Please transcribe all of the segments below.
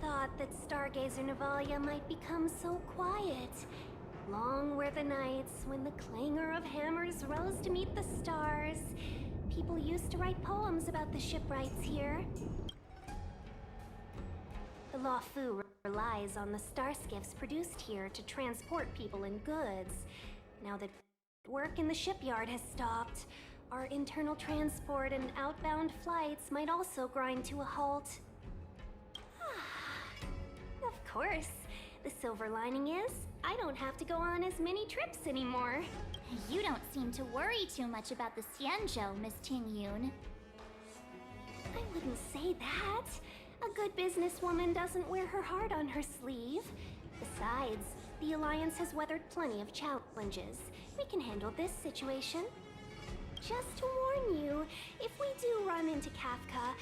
thought that Stargazer Navalia might become so quiet. Long were the nights when the clangor of hammers rose to meet the stars. People used to write poems about the shipwrights here. The Lawfu relies on the star skiffs produced here to transport people and goods. Now that work in the shipyard has stopped, our internal transport and outbound flights might also grind to a halt. Of course. The silver lining is, I don't have to go on as many trips anymore. You don't seem to worry too much about the Xianzhou, Miss Tingyun. I wouldn't say that. A good businesswoman doesn't wear her heart on her sleeve. Besides, the Alliance has weathered plenty of challenges. We can handle this situation. Just to warn you, if we do run into Kafka,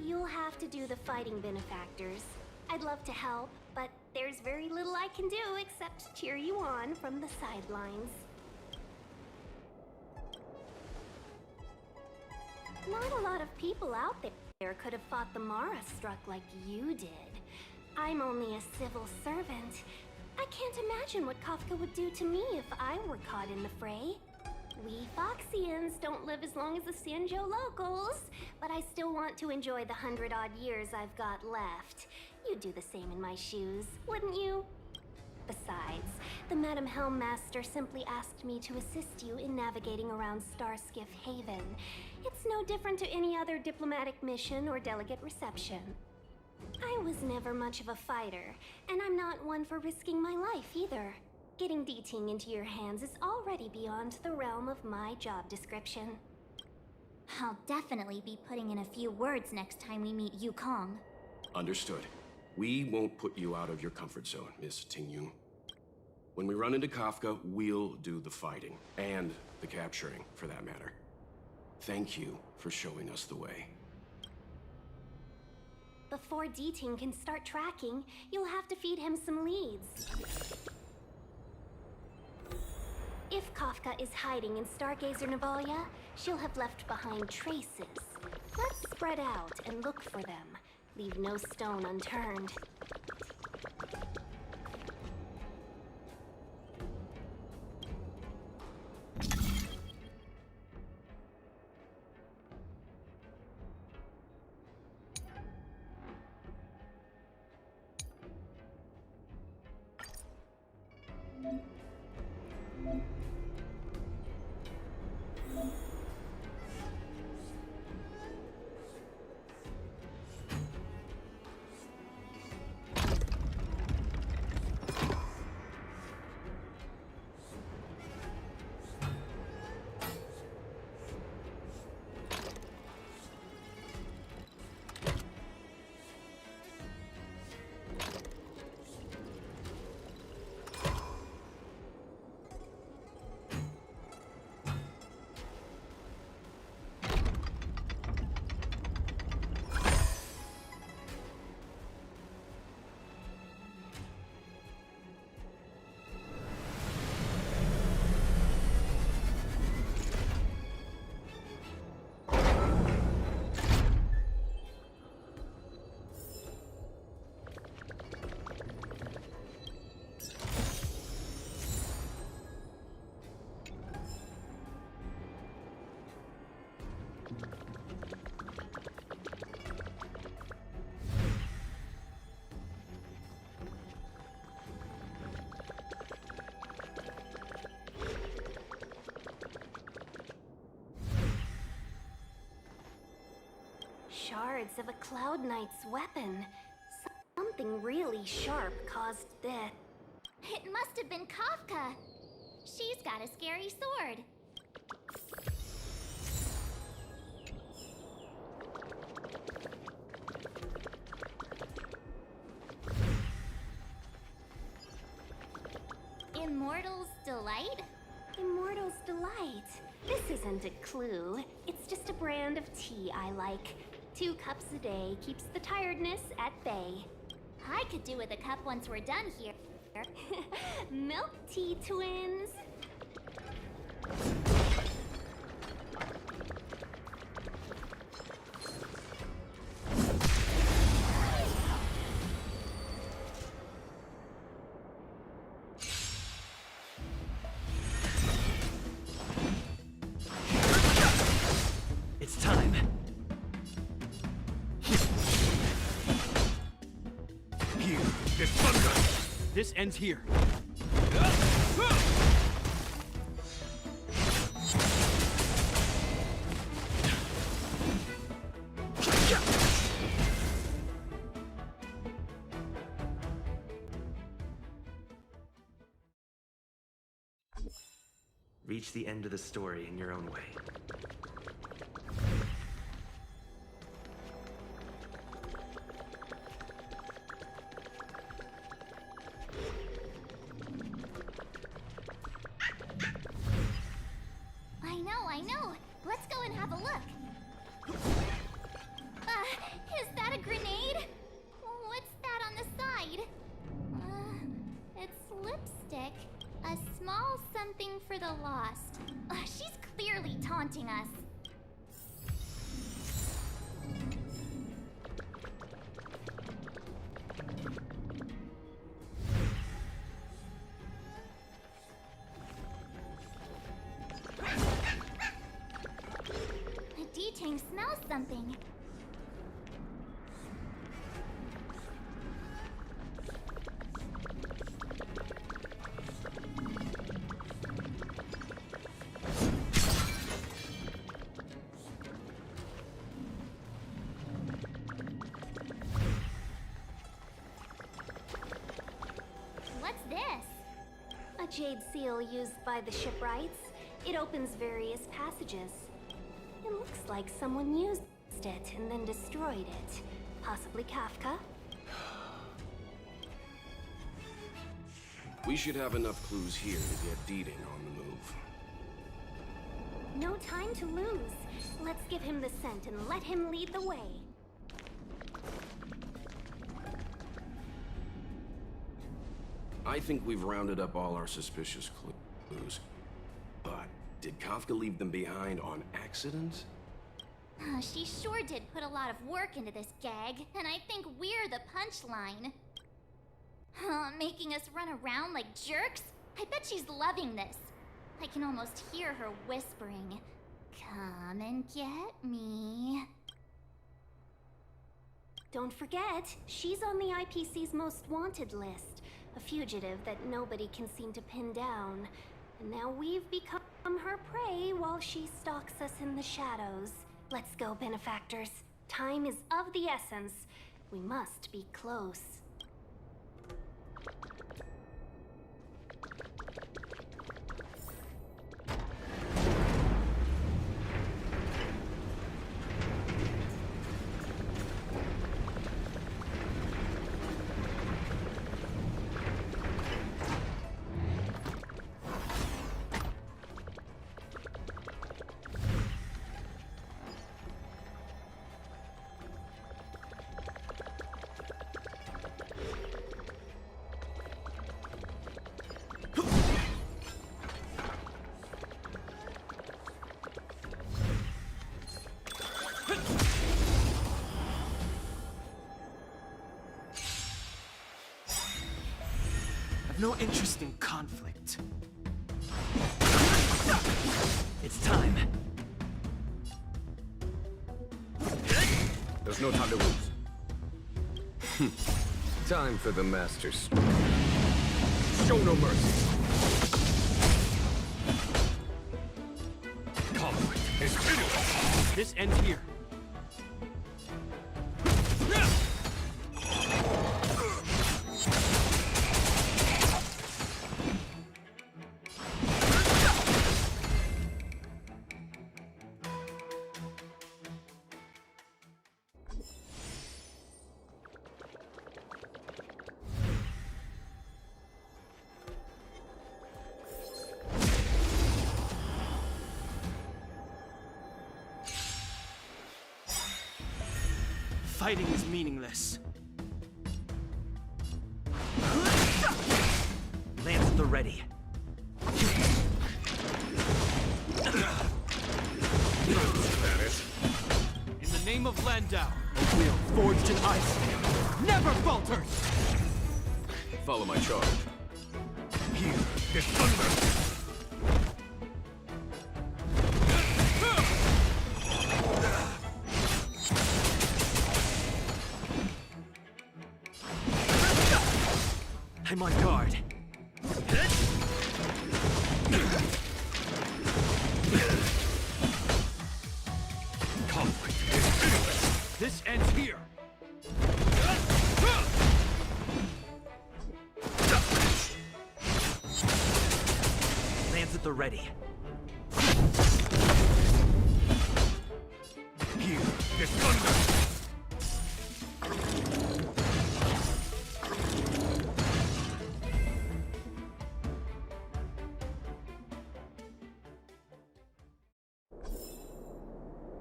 you'll have to do the fighting benefactors. I'd love to help, but there's very little I can do except cheer you on from the sidelines. Not a lot of people out there could have fought the Mara struck like you did. I'm only a civil servant. I can't imagine what Kafka would do to me if I were caught in the fray. We Foxians don't live as long as the Xianzhou locals, but I still want to enjoy the 100-odd years I've got left. You'd do the same in my shoes, wouldn't you? Besides, the Madam Helmmaster simply asked me to assist you in navigating around Starskiff Haven. It's no different to any other diplomatic mission or delegate reception. I was never much of a fighter, and I'm not one for risking my life either. Getting D-Ting into your hands is already beyond the realm of my job description. I'll definitely be putting in a few words next time we meet Yukong. Understood. We won't put you out of your comfort zone, Miss Tingyun. When we run into Kafka, we'll do the fighting, and the capturing, for that matter. Thank you for showing us the way. Before D-Ting can start tracking, you'll have to feed him some leads. If Kafka is hiding in Stargazer Navalia, she'll have left behind traces. Let's spread out and look for them. Leave no stone unturned. Shards of a Cloud Knight's weapon. Something really sharp caused this. It must have been Kafka. She's got a scary sword. Immortal's Delight? Immortal's Delight. This isn't a clue. It's just a brand of tea I like. 2 cups a day keeps the tiredness at bay. I could do with a cup once we're done here. Milk tea twins. is thunder! This ends here. Reach the end of the story in your own way. I know. Let's go and have a look. Is that a grenade? What's that on the side? It's lipstick. A small something for the lost. She's clearly taunting us. The D-Tank smells something. What's this? A jade seal used by the shipwrights. It opens various passages. It looks like someone used it and then destroyed it. Possibly Kafka? We should have enough clues here to get Deeding on the move. No time to lose. Let's give him the scent and let him lead the way. I think we've rounded up all our suspicious clues. But did Kafka leave them behind on accident? She sure did put a lot of work into this gag, and I think we're the punchline. Making us run around like jerks? I bet she's loving this. I can almost hear her whispering, "Come and get me." Don't forget, she's on the IPC's most wanted list. A fugitive that nobody can seem to pin down. And now we've become her prey while she stalks us in the shadows. Let's go, benefactors. Time is of the essence. We must be close. No interest in conflict. It's time. There's no time to lose. Time for the master stroke. Show no mercy. Conflict is finished. This ends here. Fighting is meaningless. Lance at the ready. In the name of Landau, a will forged in ice never falters! Follow my charge. Here is thunder. I'm on guard. This ends here. Lands at the ready. Here, there's thunder.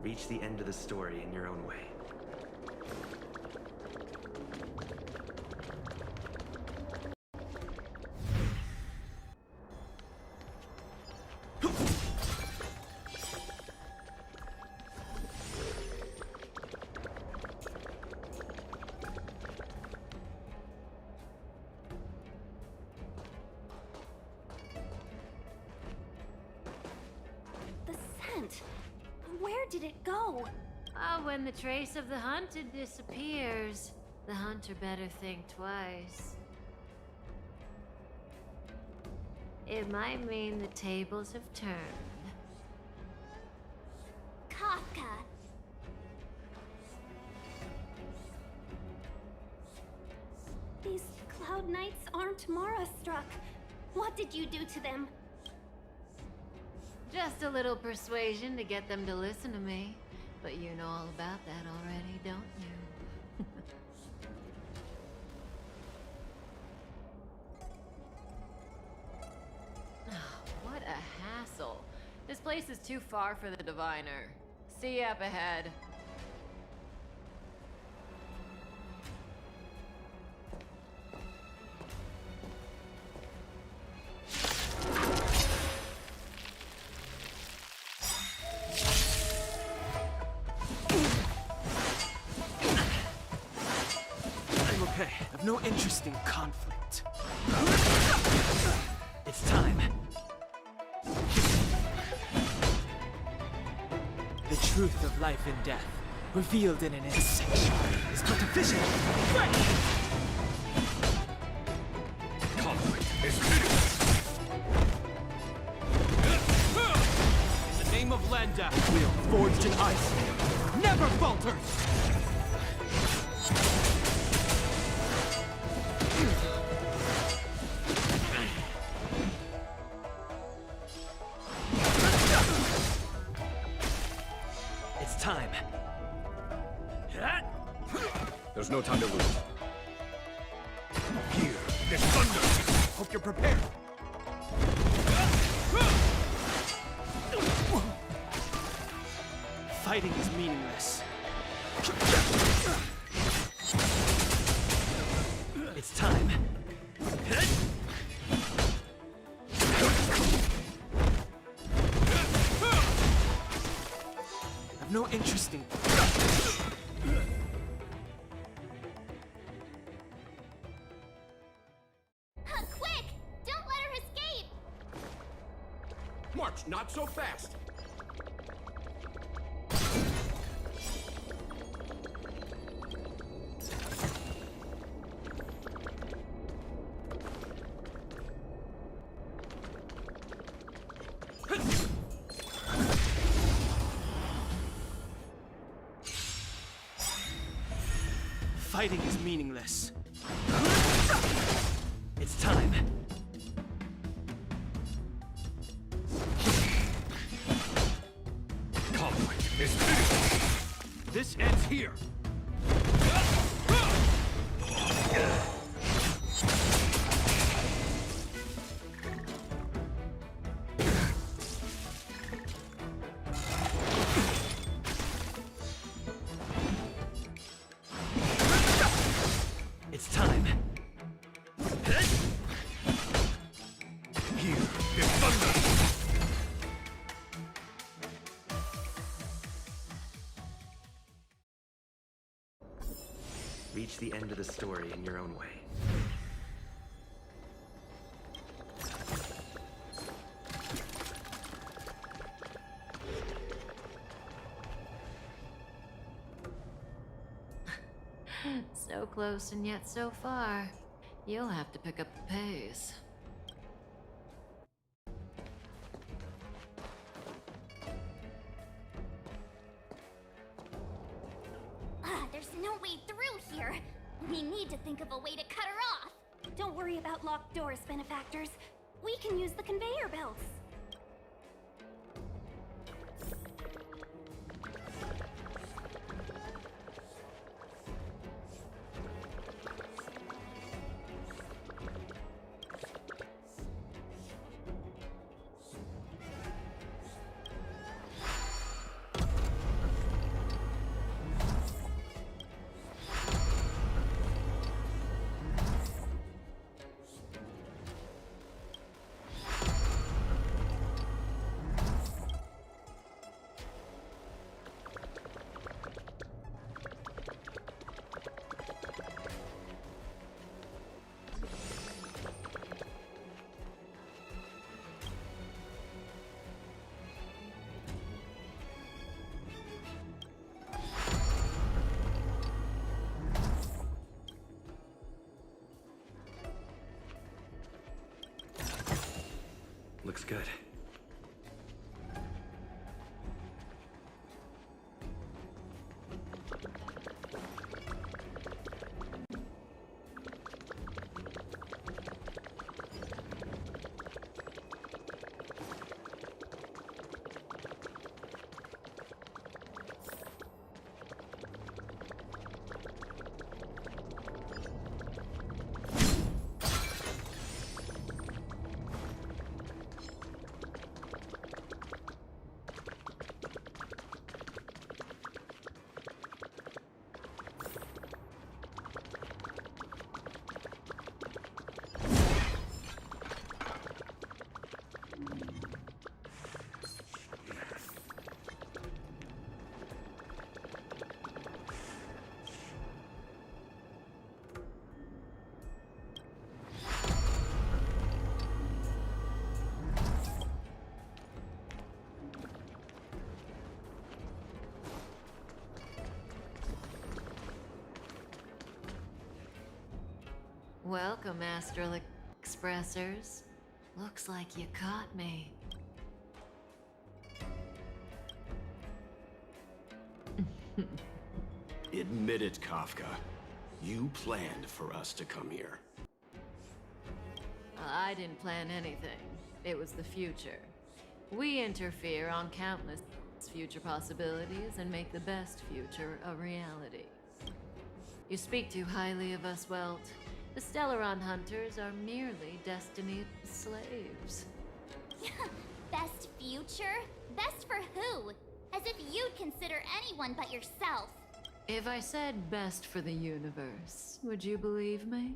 Reach the end of the story in your own way. The scent. Where did it go? When the trace of the hunted disappears, the hunter better think twice. It might mean the tables have turned. Kafka. These Cloud Knights aren't Mara-struck. What did you do to them? Just a little persuasion to get them to listen to me. But you know all about that already, don't you? What a hassle. This place is too far for the diviner. See you up ahead. Okay, I've no interest in conflict. It's time. The truth of life and death, revealed in an insect, is but a vision. Conflict is finished. In the name of Landau, wheel forged in ice, never falters! Time. There's no time to lose. Here, there's thunder. Hope you're prepared. Fighting is meaningless. It's time. No interesting. Quick! Don't let her escape! March, not so fast! Fighting is meaningless. It's time. Conflict is finished. This ends here. It's time. Here is thunder. Reach the end of the story in your own way. So close and yet so far. You'll have to pick up the pace. There's no way through here. We need to think of a way to cut her off. Don't worry about locked doors, benefactors. We can use the conveyor belts. Looks good. Welcome, Astral Expressors. Looks like you caught me. Admit it, Kafka. You planned for us to come here. I didn't plan anything. It was the future. We interfere on countless future possibilities and make the best future a reality. You speak too highly of us, Welt. The Stellaron Hunters are merely Destiny's slaves. Best future? Best for who? As if you'd consider anyone but yourself. If I said best for the universe, would you believe me?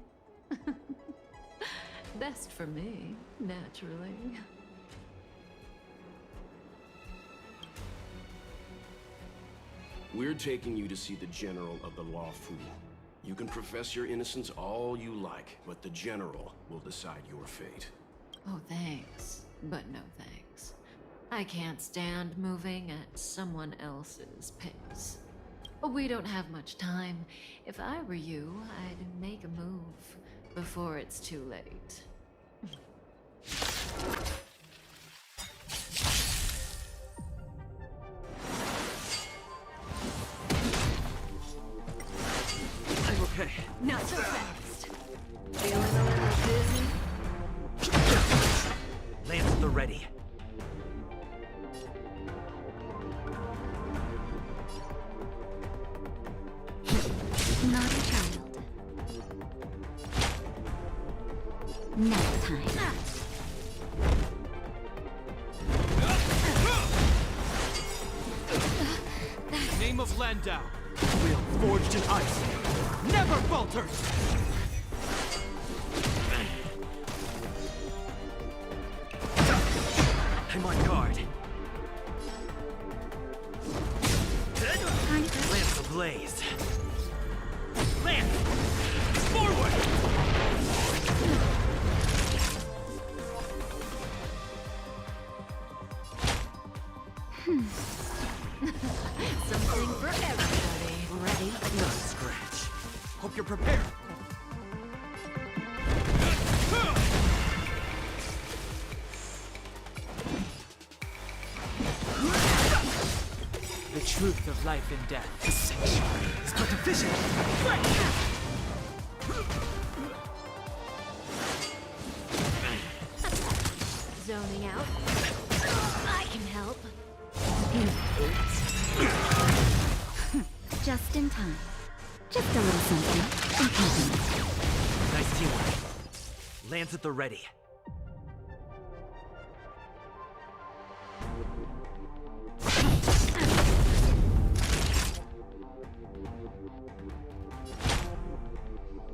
Best for me, naturally. We're taking you to see the General of the Lawful. You can profess your innocence all you like, but the General will decide your fate. Oh, thanks. But no thanks. I can't stand moving at someone else's pace. We don't have much time. If I were you, I'd make a move before it's too late. I'm okay. Not so fast. Feeling a little dizzy? Lance at the ready. Not a child. Next time. Name of Landau. Will forged in ice. Never falters! I'm on guard. Lance ablaze. Lance! Forward! Something for everybody. Ready? Not a scratch. Hope you're prepared. of life and death. The sanctuary is but a vision. Zoning out. I can help. Just in time. Just a little something. In company. Nice teamwork. Lands at the ready.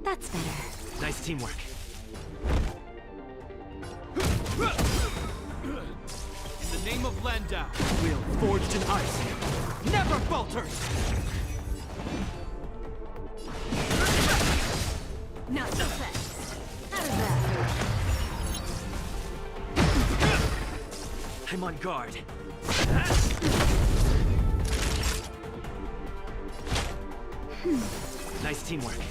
That's better. Nice teamwork. In the name of Landau, will forged in ice never falters! Not so fast. How does that hurt? I'm on guard. Nice teamwork.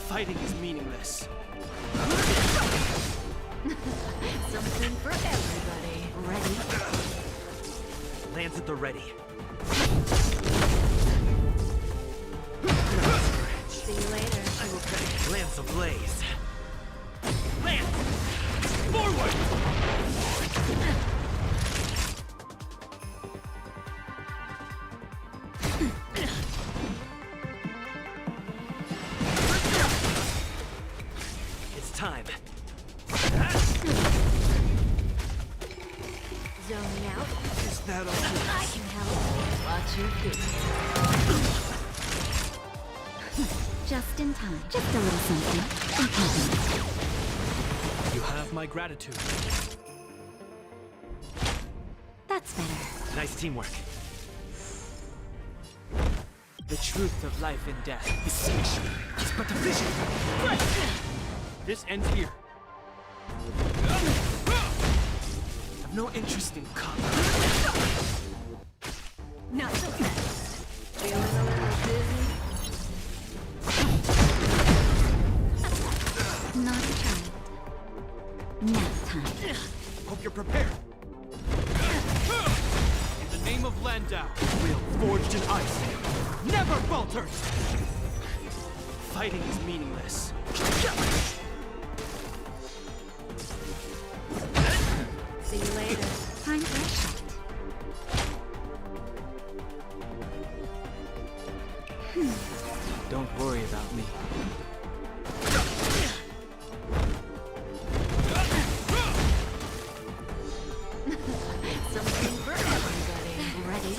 Fighting is meaningless. Something for everybody. Ready? Lands at the ready. See you later. I'm okay. Lance ablaze. Lance! Forward! It's time. Zoning out. Is that all? I can help. Watch your feet. Just in time. Just a little something. In company. You have my gratitude. That's better. Nice teamwork. The truth of life and death is sanctuary. It's but a vision. This ends here. I've no interest in combat. Not so fast. Feeling a little dizzy? Naughty child. Nap time. Hope you're prepared. In the name of Landau, will forged in ice never falters! Fighting is meaningless. See you later. Time for a shot. Don't worry about me. Something for everybody. Ready?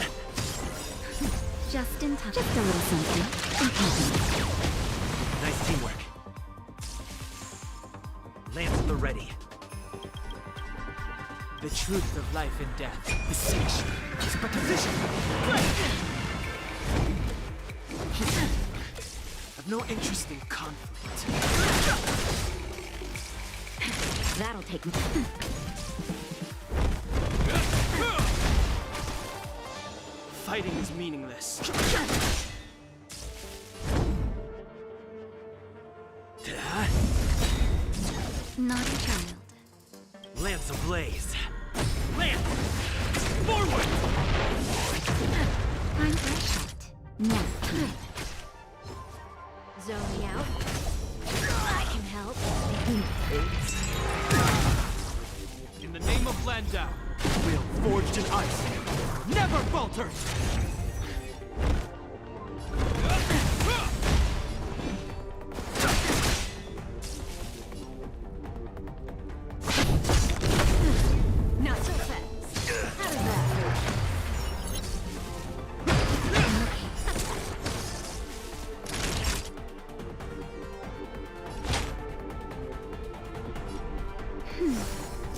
Just in time. Just a little something. In company. Nice teamwork. Lance at the ready. The truth of life and death is sanctuary. It's but a vision. I've no interest in conflict. That'll take me. Fighting is meaningless. Naughty child. Lance ablaze. Lance! Forward! Time for a shot. Nap time. Zoning out. I can help. In the name of Landau, will forged in ice never falters! Not so fast. How does that hurt?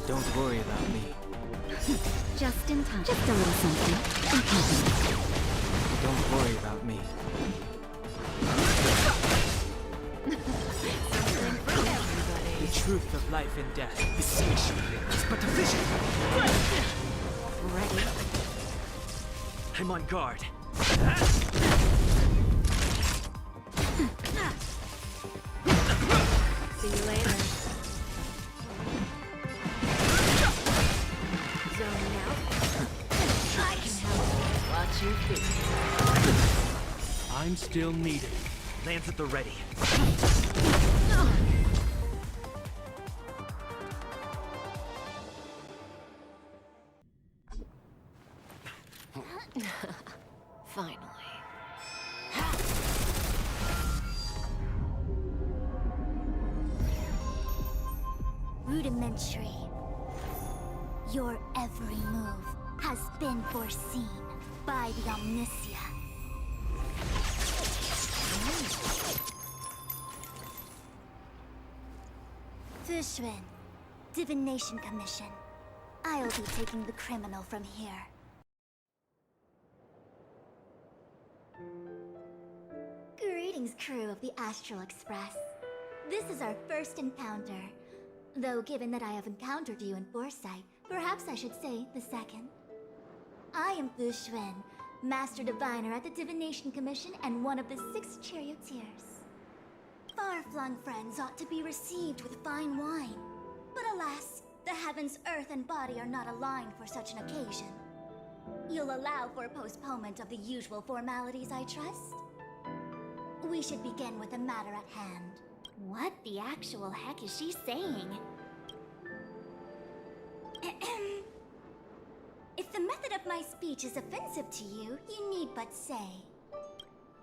Don't worry about me. Just in time. Just a little something. In company. Don't worry about me. Something for everybody. The truth of life and death is sanctuary. It's but a vision. Ready? I'm on guard. See you later. Zoning out. I can help. Watch your feet. still needed. Lands at the ready. Finally. Rudimentary. Your every move has been foreseen by the Omniscient. Fushun, Divination Commission. I'll be taking the criminal from here. Greetings, crew of the Astral Express. This is our first encounter. Though given that I have encountered you in Foresight, perhaps I should say the second. I am Fushun, Master Diviner at the Divination Commission and one of the 6 charioteers. Far-flung friends ought to be received with fine wine. But alas, the heavens, earth, and body are not aligned for such an occasion. You'll allow for a postponement of the usual formalities, I trust? We should begin with the matter at hand. What the actual heck is she saying? If the method of my speech is offensive to you, you need but say.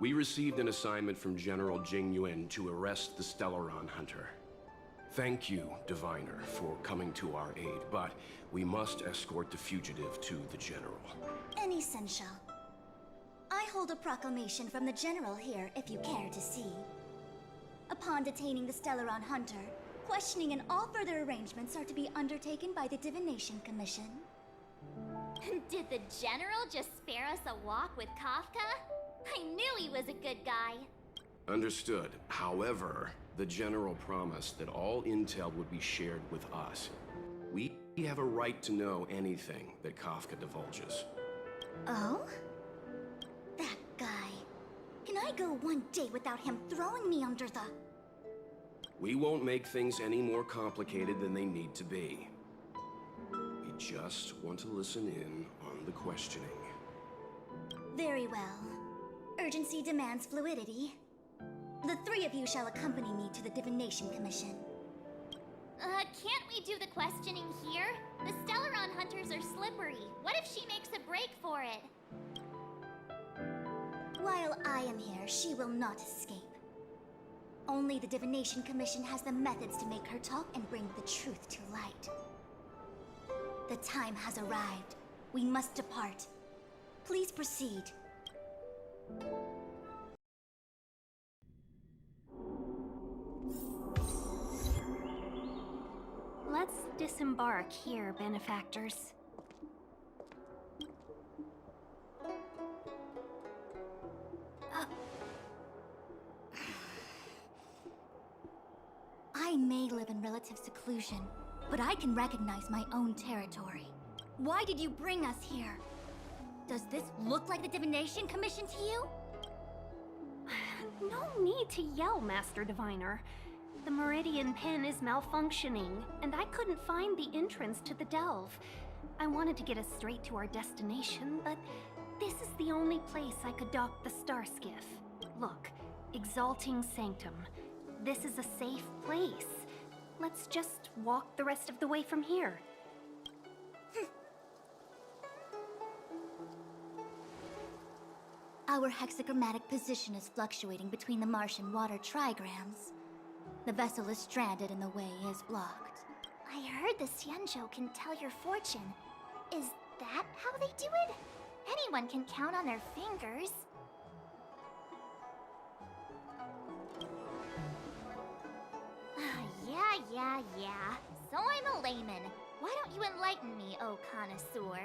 We received an assignment from General Jing Yuan to arrest the Stellaron Hunter. Thank you, Diviner, for coming to our aid, but we must escort the fugitive to the General. Essential. I hold a proclamation from the General here, if you care to see. Upon detaining the Stellaron Hunter, questioning and all further arrangements are to be undertaken by the Divination Commission. Did the General just spare us a walk with Kafka? I knew he was a good guy. Understood. However, the General promised that all intel would be shared with us. We have a right to know anything that Kafka divulges. Oh? That guy. Can I go one day without him throwing me under the... We won't make things any more complicated than they need to be. We just want to listen in on the questioning. Very well. Urgency demands fluidity. The 3 of you shall accompany me to the Divination Commission. Can't we do the questioning here? The Stellaron Hunters are slippery. What if she makes a break for it? While I am here, she will not escape. Only the Divination Commission has the methods to make her talk and bring the truth to light. The time has arrived. We must depart. Please proceed. Let's disembark here, benefactors. I may live in relative seclusion, but I can recognize my own territory. Why did you bring us here? Does this look like the Divination Commission to you? No need to yell, Master Diviner. The Meridian Pen is malfunctioning, and I couldn't find the entrance to the delve. I wanted to get us straight to our destination, but this is the only place I could dock the star skiff. Look, Exalting Sanctum. This is a safe place. Let's just walk the rest of the way from here. Our hexagrammatic position is fluctuating between the Martian water trigrams. The vessel is stranded and the way is blocked. I heard the Xianzhou can tell your fortune. Is that how they do it? Anyone can count on their fingers. Yeah. So I'm a layman. Why don't you enlighten me, oh connoisseur?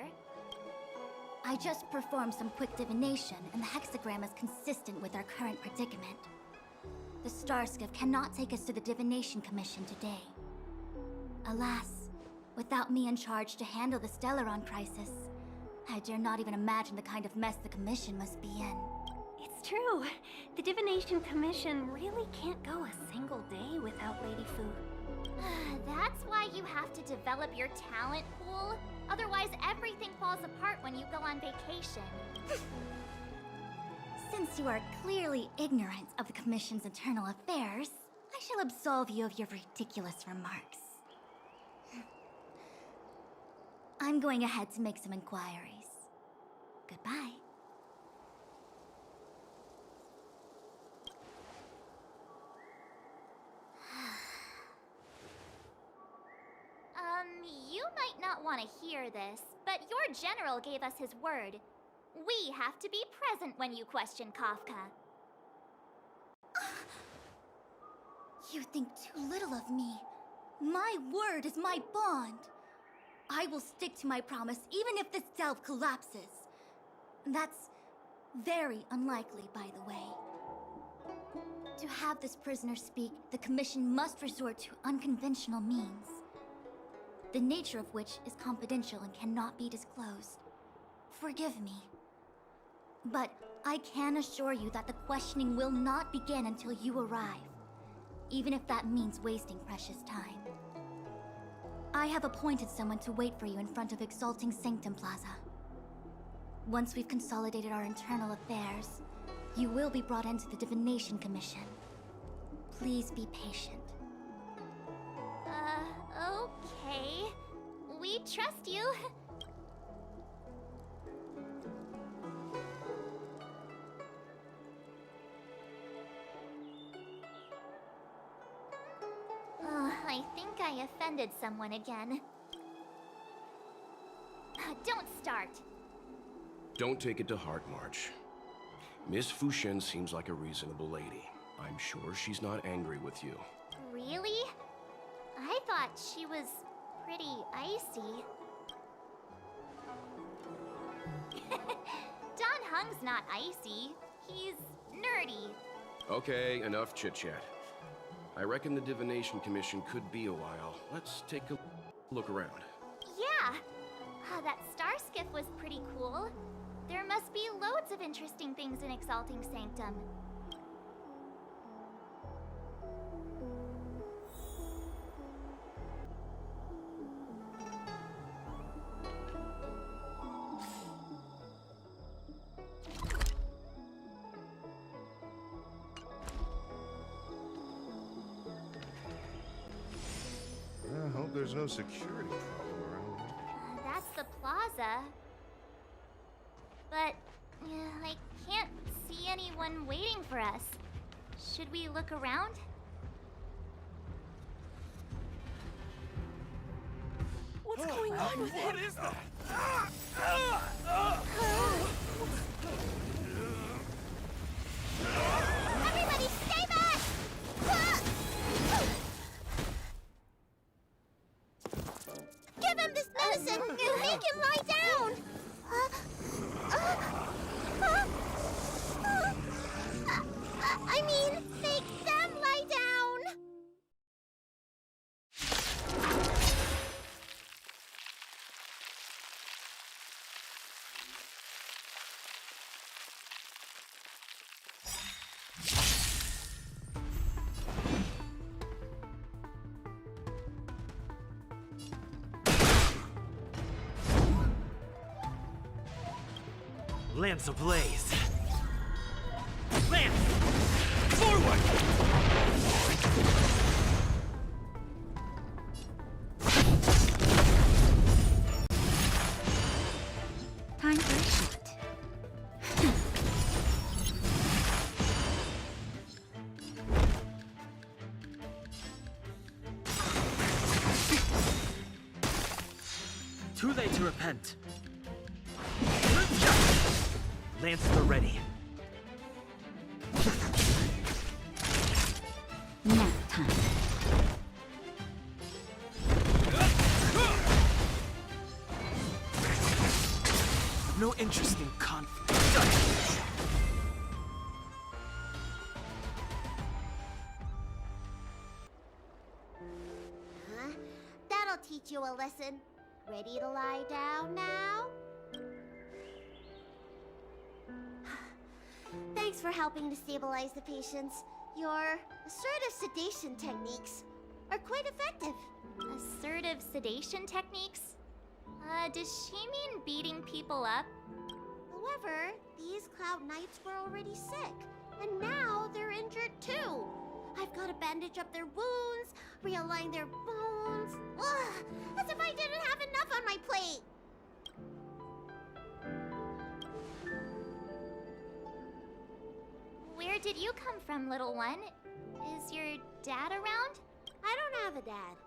I just performed some quick divination, and the hexagram is consistent with our current predicament. The star skiff cannot take us to the Divination Commission today. Alas, without me in charge to handle the Stellaron crisis, I dare not even imagine the kind of mess the Commission must be in. It's true. The Divination Commission really can't go a single day without Lady Fu. That's why you have to develop your talent pool. Otherwise, everything falls apart when you go on vacation. Since you are clearly ignorant of the Commission's internal affairs, I shall absolve you of your ridiculous remarks. I'm going ahead to make some inquiries. Goodbye. You might not want to hear this, but your general gave us his word. We have to be present when you question Kafka. You think too little of me. My word is my bond. I will stick to my promise even if this delve collapses. That's very unlikely, by the way. To have this prisoner speak, the Commission must resort to unconventional means, the nature of which is confidential and cannot be disclosed. Forgive me. But I can assure you that the questioning will not begin until you arrive, even if that means wasting precious time. I have appointed someone to wait for you in front of Exalting Sanctum Plaza. Once we've consolidated our internal affairs, you will be brought into the Divination Commission. Please be patient. Okay. We trust you. I think I offended someone again. Don't start. Don't take it to heart, March. Miss Fushen seems like a reasonable lady. I'm sure she's not angry with you. Really? I thought she was pretty icy. Don Hung's not icy. He's nerdy. Okay, enough chit-chat. I reckon the Divination Commission could be a while. Let's take a look around. Yeah! That star skiff was pretty cool. There must be loads of interesting things in Exalting Sanctum. I hope there's no security problem around here. That's the plaza. But I can't see anyone waiting for us. Should we look around? What's going on with him? What is that? Everybody stay back! Give him this medicine and make him lie down! I mean, make them lie down! Lance ablaze. Lance! Forward! Time for a shot. Too late to repent. Lance at the ready. Nap time. No interest in conflict. That'll teach you a lesson. Ready to lie down now? Thanks for helping to stabilize the patients. Your assertive sedation techniques are quite effective. Assertive sedation techniques? Does she mean beating people up? However, these Cloud Knights were already sick, and now they're injured too. I've got to bandage up their wounds, realign their bones. Ugh, as if I didn't have enough on my plate. Where did you come from, little one? Is your dad around? I don't have a dad.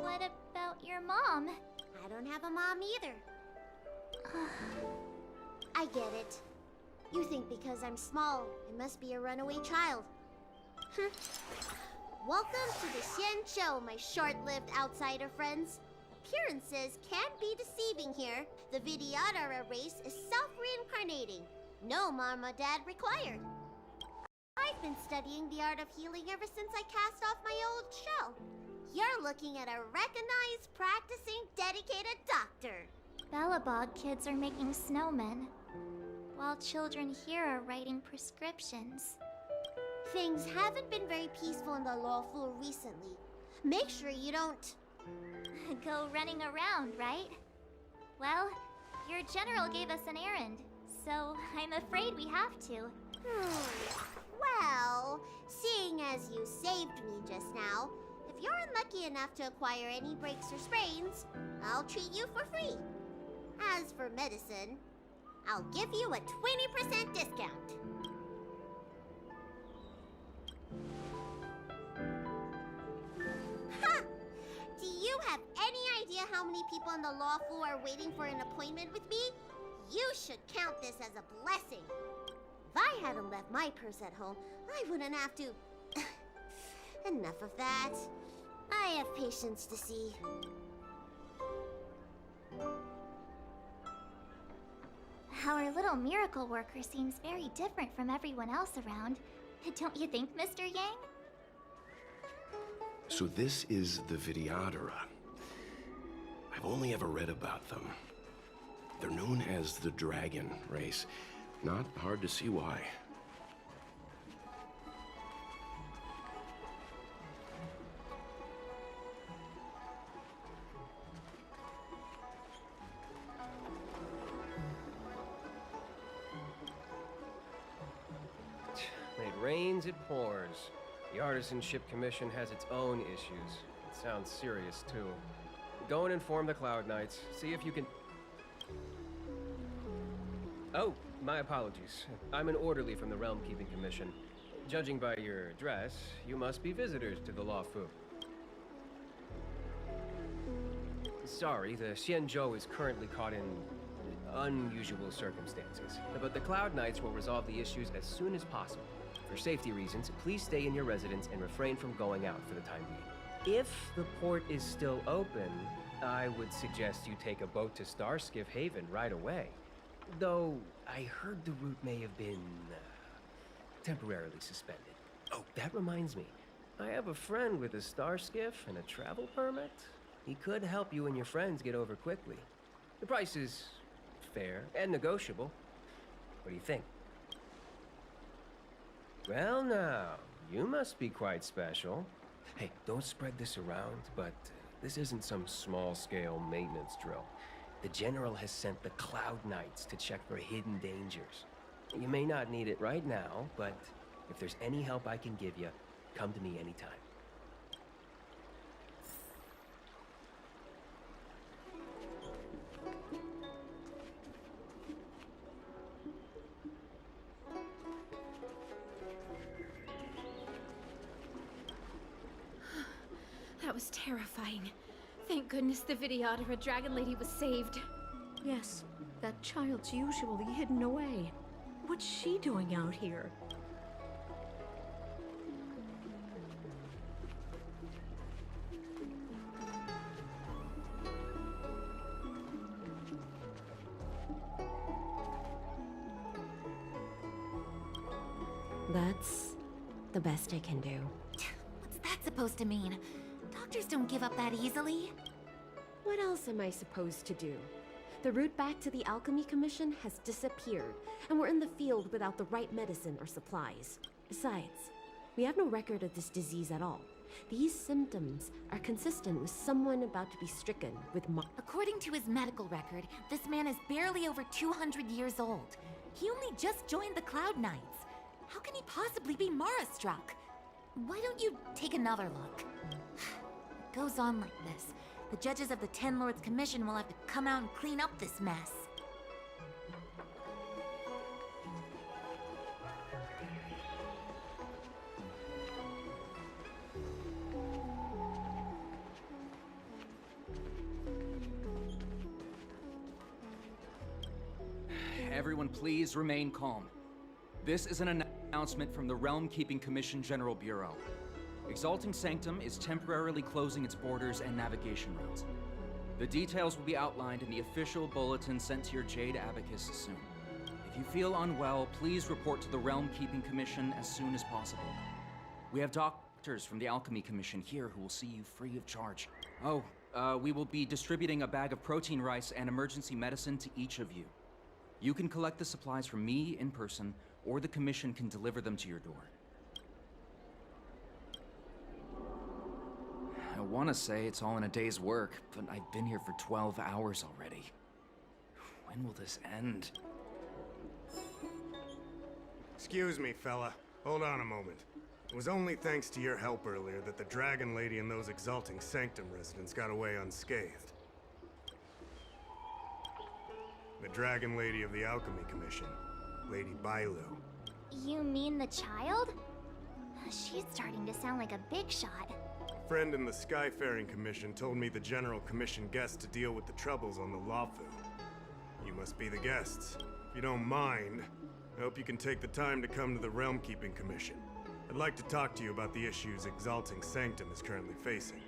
What about your mom? I don't have a mom either. I get it. You think because I'm small, I must be a runaway child. Welcome to the Xian Show, my short-lived outsider friends. Appearances can be deceiving here. The Vidyadhara race is self-reincarnating. No mom or dad required. I've been studying the art of healing ever since I cast off my old shell. You're looking at a recognized, practicing, dedicated doctor. Bellabog kids are making snowmen, while children here are writing prescriptions. Things haven't been very peaceful in the lawful recently. Make sure you don't... Go running around, right? Well, your general gave us an errand, so I'm afraid we have to. Well, seeing as you saved me just now, if you're unlucky enough to acquire any breaks or sprains, I'll treat you for free. As for medicine, I'll give you a 20% discount. Ha! Do you have any idea how many people on the lawful are waiting for an appointment with me? You should count this as a blessing. If I hadn't left my purse at home, I wouldn't have to... Enough of that. I have patience to see. Our little miracle worker seems very different from everyone else around. Don't you think, Mr. Yang? So this is the Vidyadhara. I've only ever read about them. They're known as the Dragon race. Not hard to see why. It rains, it pours. The Artisanship Commission has its own issues. It sounds serious, too. Go and inform the Cloud Knights. See if you can... Oh, my apologies. I'm an orderly from the Realm Keeping Commission. Judging by your dress, you must be visitors to the Lawfu. Sorry, the Xianzhou is currently caught in unusual circumstances. But the Cloud Knights will resolve the issues as soon as possible. For safety reasons, please stay in your residence and refrain from going out for the time being. If the port is still open, I would suggest you take a boat to Starskiff Haven right away. Though, I heard the route may have been temporarily suspended. Oh, that reminds me. I have a friend with a Starskiff and a travel permit. He could help you and your friends get over quickly. The price is fair and negotiable. What do you think? Well now, you must be quite special. Hey, don't spread this around, but this isn't some small-scale maintenance drill. The General has sent the Cloud Knights to check for hidden dangers. You may not need it right now, but if there's any help I can give you, come to me anytime. That was terrifying. Thank goodness the Vidyadhara Dragon Lady was saved. Yes, that child's usually hidden away. What's she doing out here? That's the best I can do. What's that supposed to mean? Doctors don't give up that easily. What else am I supposed to do? The route back to the Alchemy Commission has disappeared, and we're in the field without the right medicine or supplies. Besides, we have no record of this disease at all. These symptoms are consistent with someone about to be stricken with According to his medical record, this man is barely over 200 years old. He only just joined the Cloud Knights. How can he possibly be Mara-struck? Why don't you take another look? It goes on like this. The judges of the Ten Lords Commission will have to come out and clean up this mess. Everyone please remain calm. This is an announcement from the Realm Keeping Commission General Bureau. Exalting Sanctum is temporarily closing its borders and navigation routes. The details will be outlined in the official bulletin sent to your Jade Abacus soon. If you feel unwell, please report to the Realm Keeping Commission as soon as possible. We have doctors from the Alchemy Commission here who will see you free of charge. Oh, we will be distributing a bag of protein rice and emergency medicine to each of you. You can collect the supplies from me in person, or the Commission can deliver them to your door. I want to say it's all in a day's work, but I've been here for 12 hours already. When will this end? Excuse me, fella. Hold on a moment. It was only thanks to your help earlier that the Dragon Lady and those Exalting Sanctum residents got away unscathed. The Dragon Lady of the Alchemy Commission, Lady Bailu. You mean the child? She's starting to sound like a big shot. A friend in the Skyfaring Commission told me the General Commission guests to deal with the troubles on the Lafu. You must be the guests. If you don't mind, I hope you can take the time to come to the Realm Keeping Commission. I'd like to talk to you about the issues Exalting Sanctum is currently facing.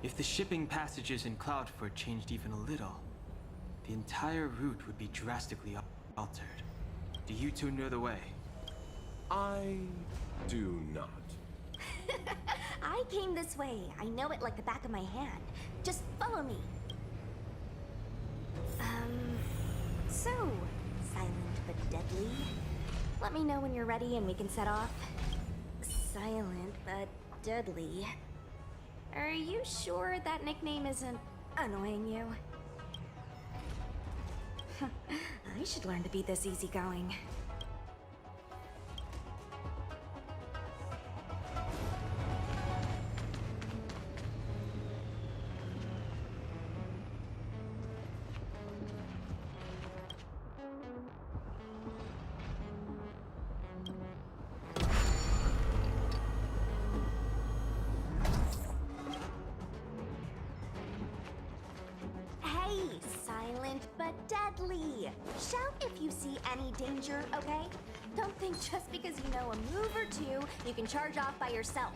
If the shipping passages in Cloudford changed even a little, the entire route would be drastically altered. Do you two know the way? I do not. I came this way. I know it like the back of my hand. Just follow me. So, silent but deadly. Let me know when you're ready and we can set off. Silent but deadly. Are you sure that nickname isn't annoying you? I should learn to be this easygoing. Shout if you see any danger, okay? Don't think just because you know a move or two, you can charge off by yourself.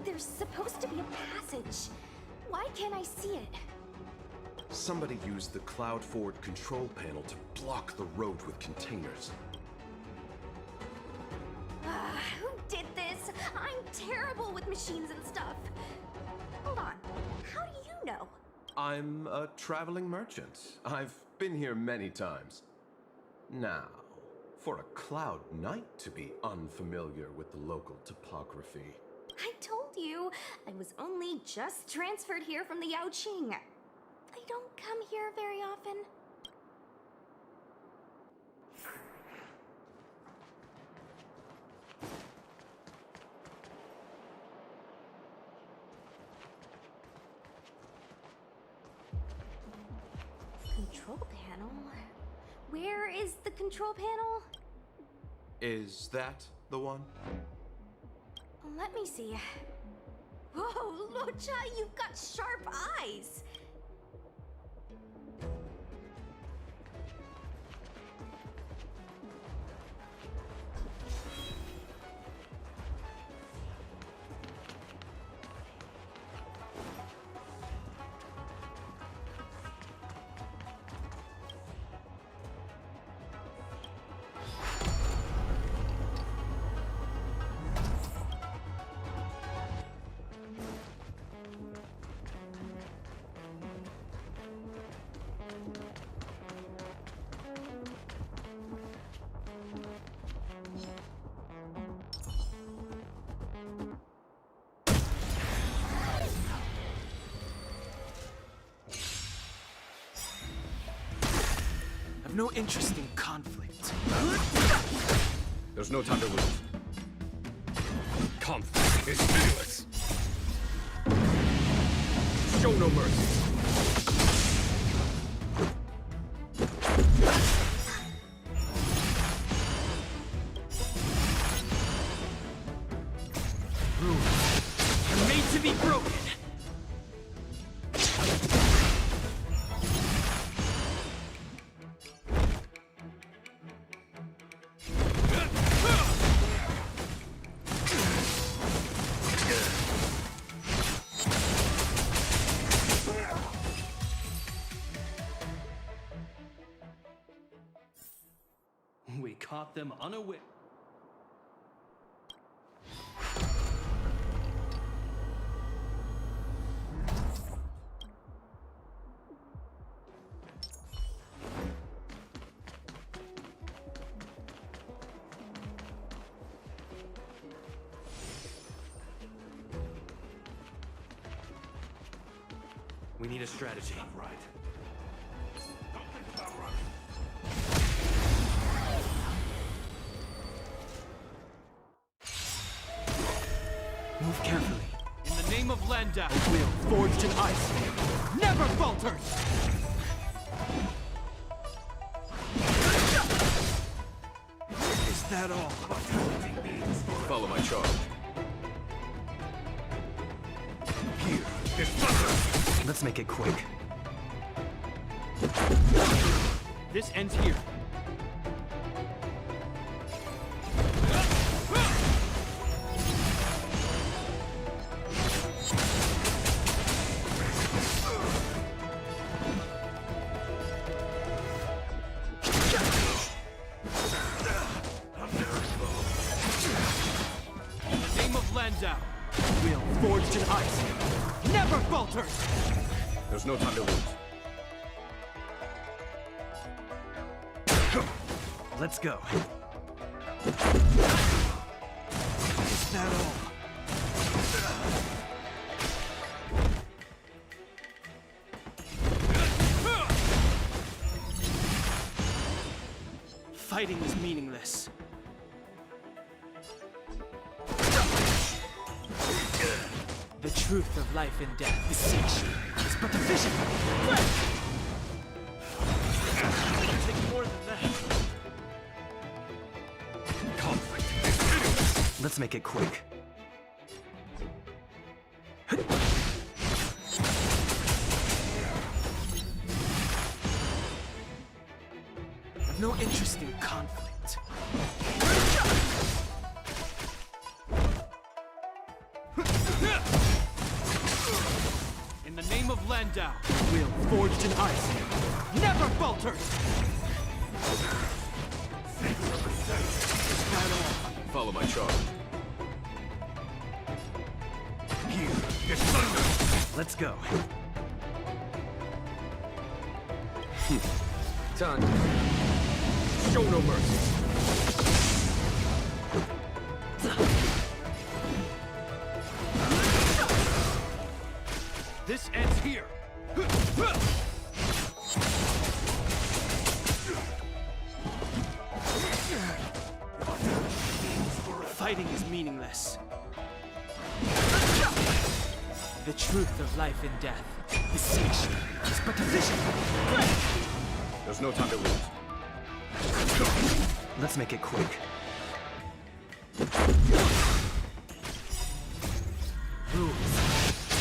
There's supposed to be a passage. Why can't I see it? Somebody used the Cloud Forward control panel to block the road with containers. Who did this? I'm terrible with machines and stuff. Hold on. How do you know? I'm a traveling merchant. I've been here many times. Now, for a Cloud Knight to be unfamiliar with the local topography. I told you, I was only just transferred here from the Yaoqing. I don't come here very often. control panel. Where is the control panel? Is that the one? Let me see. Whoa, Lucha, you've got sharp eyes. No interest in conflict. There's no time to lose. Conflict is meaningless. Show no mercy. Rules are made to be broken. We caught them unaware. We need a strategy. Right. Don't think about running. Move carefully. In the name of Landau, A will forged in ice never falters! Is that all? Follow my charge. Here is thunder! Let's make it quick. This ends here. will forged in ice never falters! There's no time to lose. Let's go. Is that all? Fighting is meaningless. The truth of life and death, beseech you, is but a vision. Take more than that. Conflict is meaningless. Let's make it quick. I've no interest in conflict. In the name of Landau, Will forged in ice never falters! Follow my charge. Here is thunder! Let's go. Time. Show no mercy. this ends here. Fighting is meaningless. The truth of life and death, beseech you, is but a vision. There's no time to lose. Let's make it quick. Rules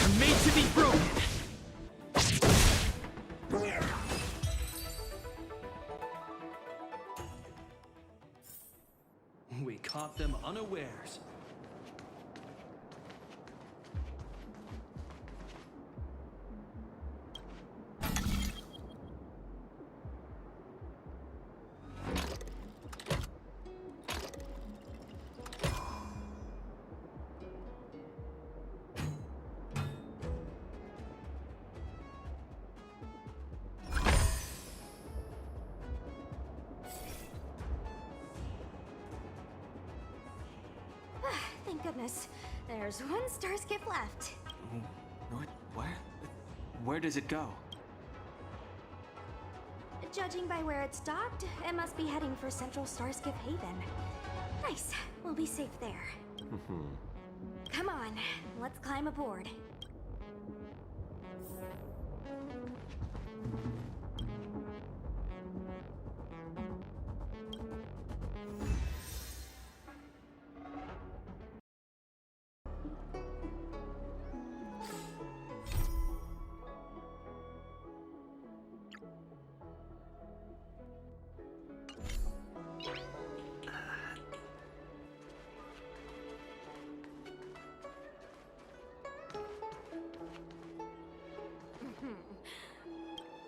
are made to be broken. We caught them unawares. Thank goodness. There's one star skiff left. Where does it go? Judging by where it's docked, it must be heading for Central Starskiff Haven. Nice. We'll be safe there. Come on, let's climb aboard.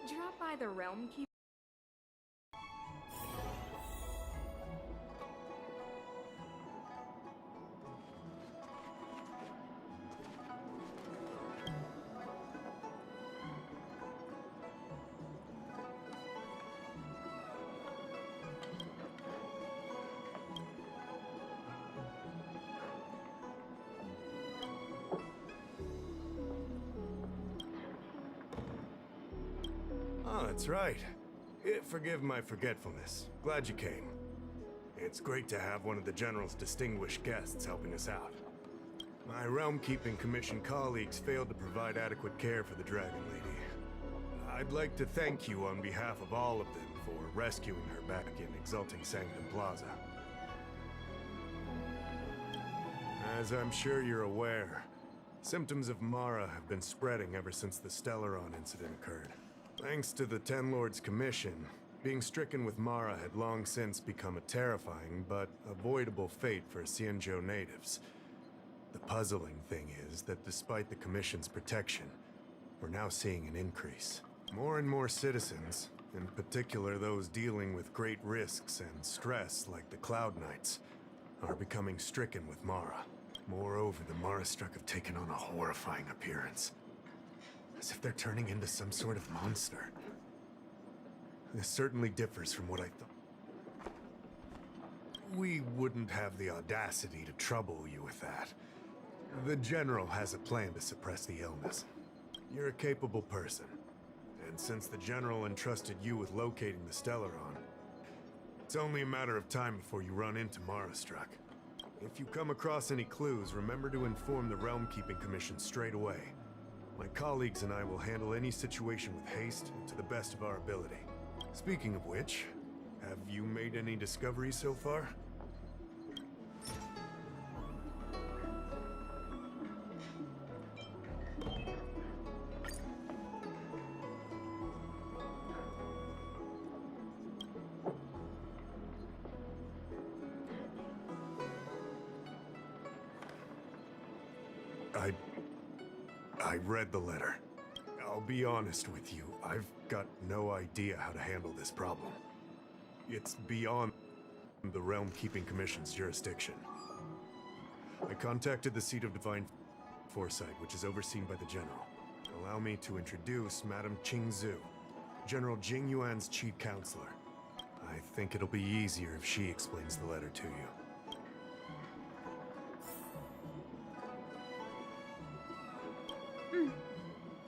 Drop by the Realm Keep. Oh, that's right. Forgive my forgetfulness. Glad you came. It's great to have one of the General's distinguished guests helping us out. My Realm-Keeping Commission colleagues failed to provide adequate care for the Dragon Lady. I'd like to thank you on behalf of all of them for rescuing her back in Exalting Sanctum Plaza. As I'm sure you're aware, symptoms of Mara have been spreading ever since the Stellaron incident occurred. Thanks to the Ten Lords Commission, being stricken with Mara had long since become a terrifying but avoidable fate for Xianzhou natives. The puzzling thing is that despite the Commission's protection, we're now seeing an increase. More and more citizens, in particular those dealing with great risks and stress like the Cloud Knights, are becoming stricken with Mara. Moreover, the Mara-struck have taken on a horrifying appearance. As if they're turning into some sort of monster. This certainly differs from what I thought. We wouldn't have the audacity to trouble you with that. The General has a plan to suppress the illness. You're a capable person. And since the General entrusted you with locating the Stellaron, it's only a matter of time before you run into Mara-struck. If you come across any clues, remember to inform the Realm-Keeping Commission straight away. My colleagues and I will handle any situation with haste and to the best of our ability. Speaking of which, have you made any discoveries so far? I read the letter. I'll be honest with you, I've got no idea how to handle this problem. It's beyond the Realm-Keeping Commission's jurisdiction. I contacted the Seat of Divine Foresight, which is overseen by the General. Allow me to introduce Madame Qingzhu, General Jing Yuan's chief counselor. I think it'll be easier if she explains the letter to you.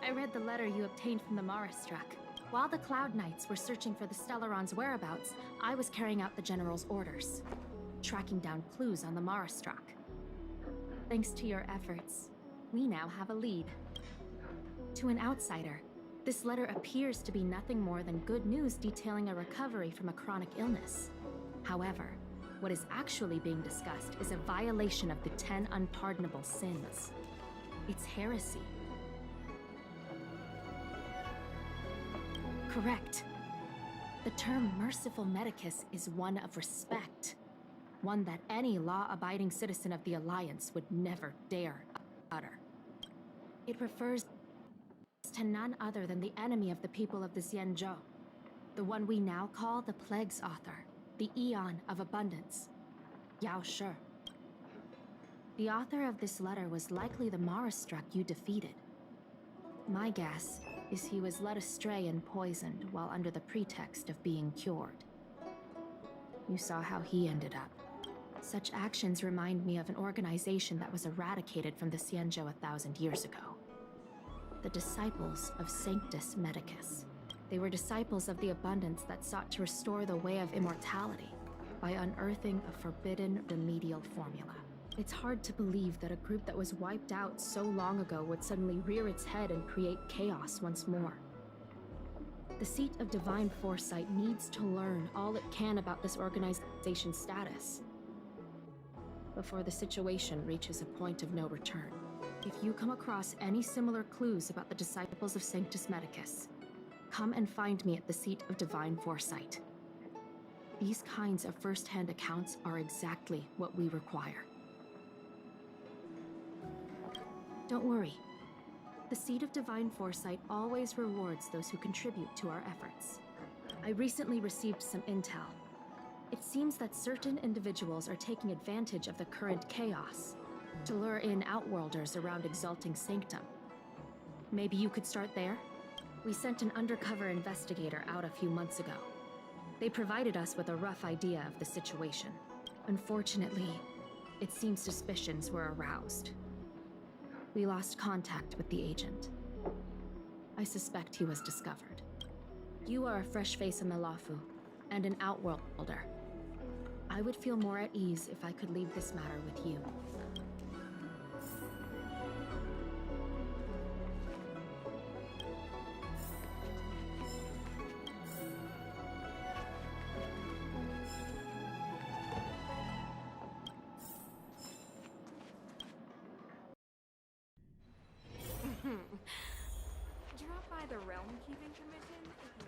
I read the letter you obtained from the Mara-struck. While the Cloud Knights were searching for the Stellaron's whereabouts, I was carrying out the General's orders, tracking down clues on the Mara-struck. Thanks to your efforts, we now have a lead. To an outsider, This letter appears to be nothing more than good news detailing a recovery from a chronic illness. However, what is actually being discussed is a violation of the 10 unpardonable sins. It's heresy. Correct. The term merciful medicus is one of respect. One that any law-abiding citizen of the Alliance would never dare utter. It refers to none other than the enemy of the people of the Xianzhou, the one we now call the Plague's author, the Eon of Abundance, Yao Shi. The author of this letter was likely the Marastruck you defeated. My guess is he was led astray and poisoned while under the pretext of being cured. You saw how he ended up. Such actions remind me of an organization that was eradicated from the Xianzhou 1,000 years ago. The Disciples of Sanctus Medicus. They were disciples of the Abundance that sought to restore the way of immortality by unearthing a forbidden remedial formula. It's hard to believe that a group that was wiped out so long ago would suddenly rear its head and create chaos once more. The Seat of Divine Foresight needs to learn all it can about this organization's status before the situation reaches a point of no return. If you come across any similar clues about the Disciples of Sanctus Medicus, come and find me at the Seat of Divine Foresight. These kinds of first-hand accounts are exactly what we require. Don't worry. The Seat of Divine Foresight always rewards those who contribute to our efforts. I recently received some intel. It seems that certain individuals are taking advantage of the current chaos to lure in Outworlders around Exalting Sanctum. Maybe you could start there? We sent an undercover investigator out a few months ago. They provided us with a rough idea of the situation. Unfortunately, it seems suspicions were aroused. We lost contact with the agent. I suspect he was discovered. You are a fresh face in the Lafu, and an Outworlder. I would feel more at ease if I could leave this matter with you. Drop by the Realm Keeping Commission if you...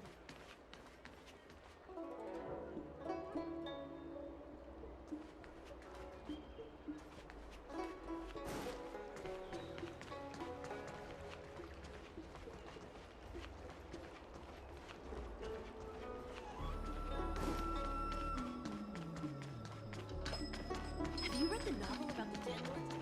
Have you read the novel about the Dead Lords?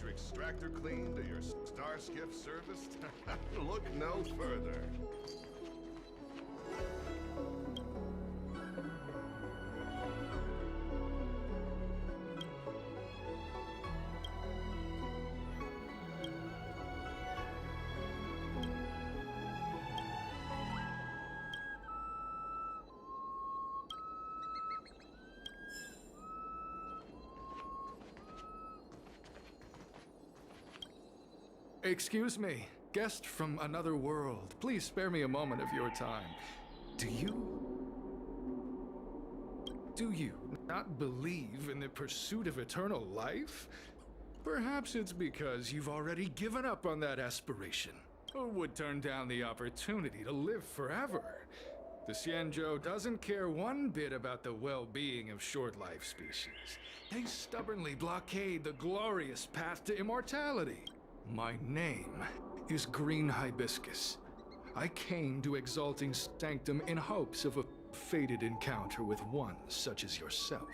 Extractor cleaned or your star skiff serviced? Look no further. Excuse me, guest from another world. Please spare me a moment of your time. Do you Do you not believe in the pursuit of eternal life? Perhaps it's because you've already given up on that aspiration, or would turn down the opportunity to live forever. The Xianzhou doesn't care one bit about the well-being of short-life species. They stubbornly blockade the glorious path to immortality. My name is Green Hibiscus. I came to Exalting Sanctum in hopes of a fated encounter with one such as yourself.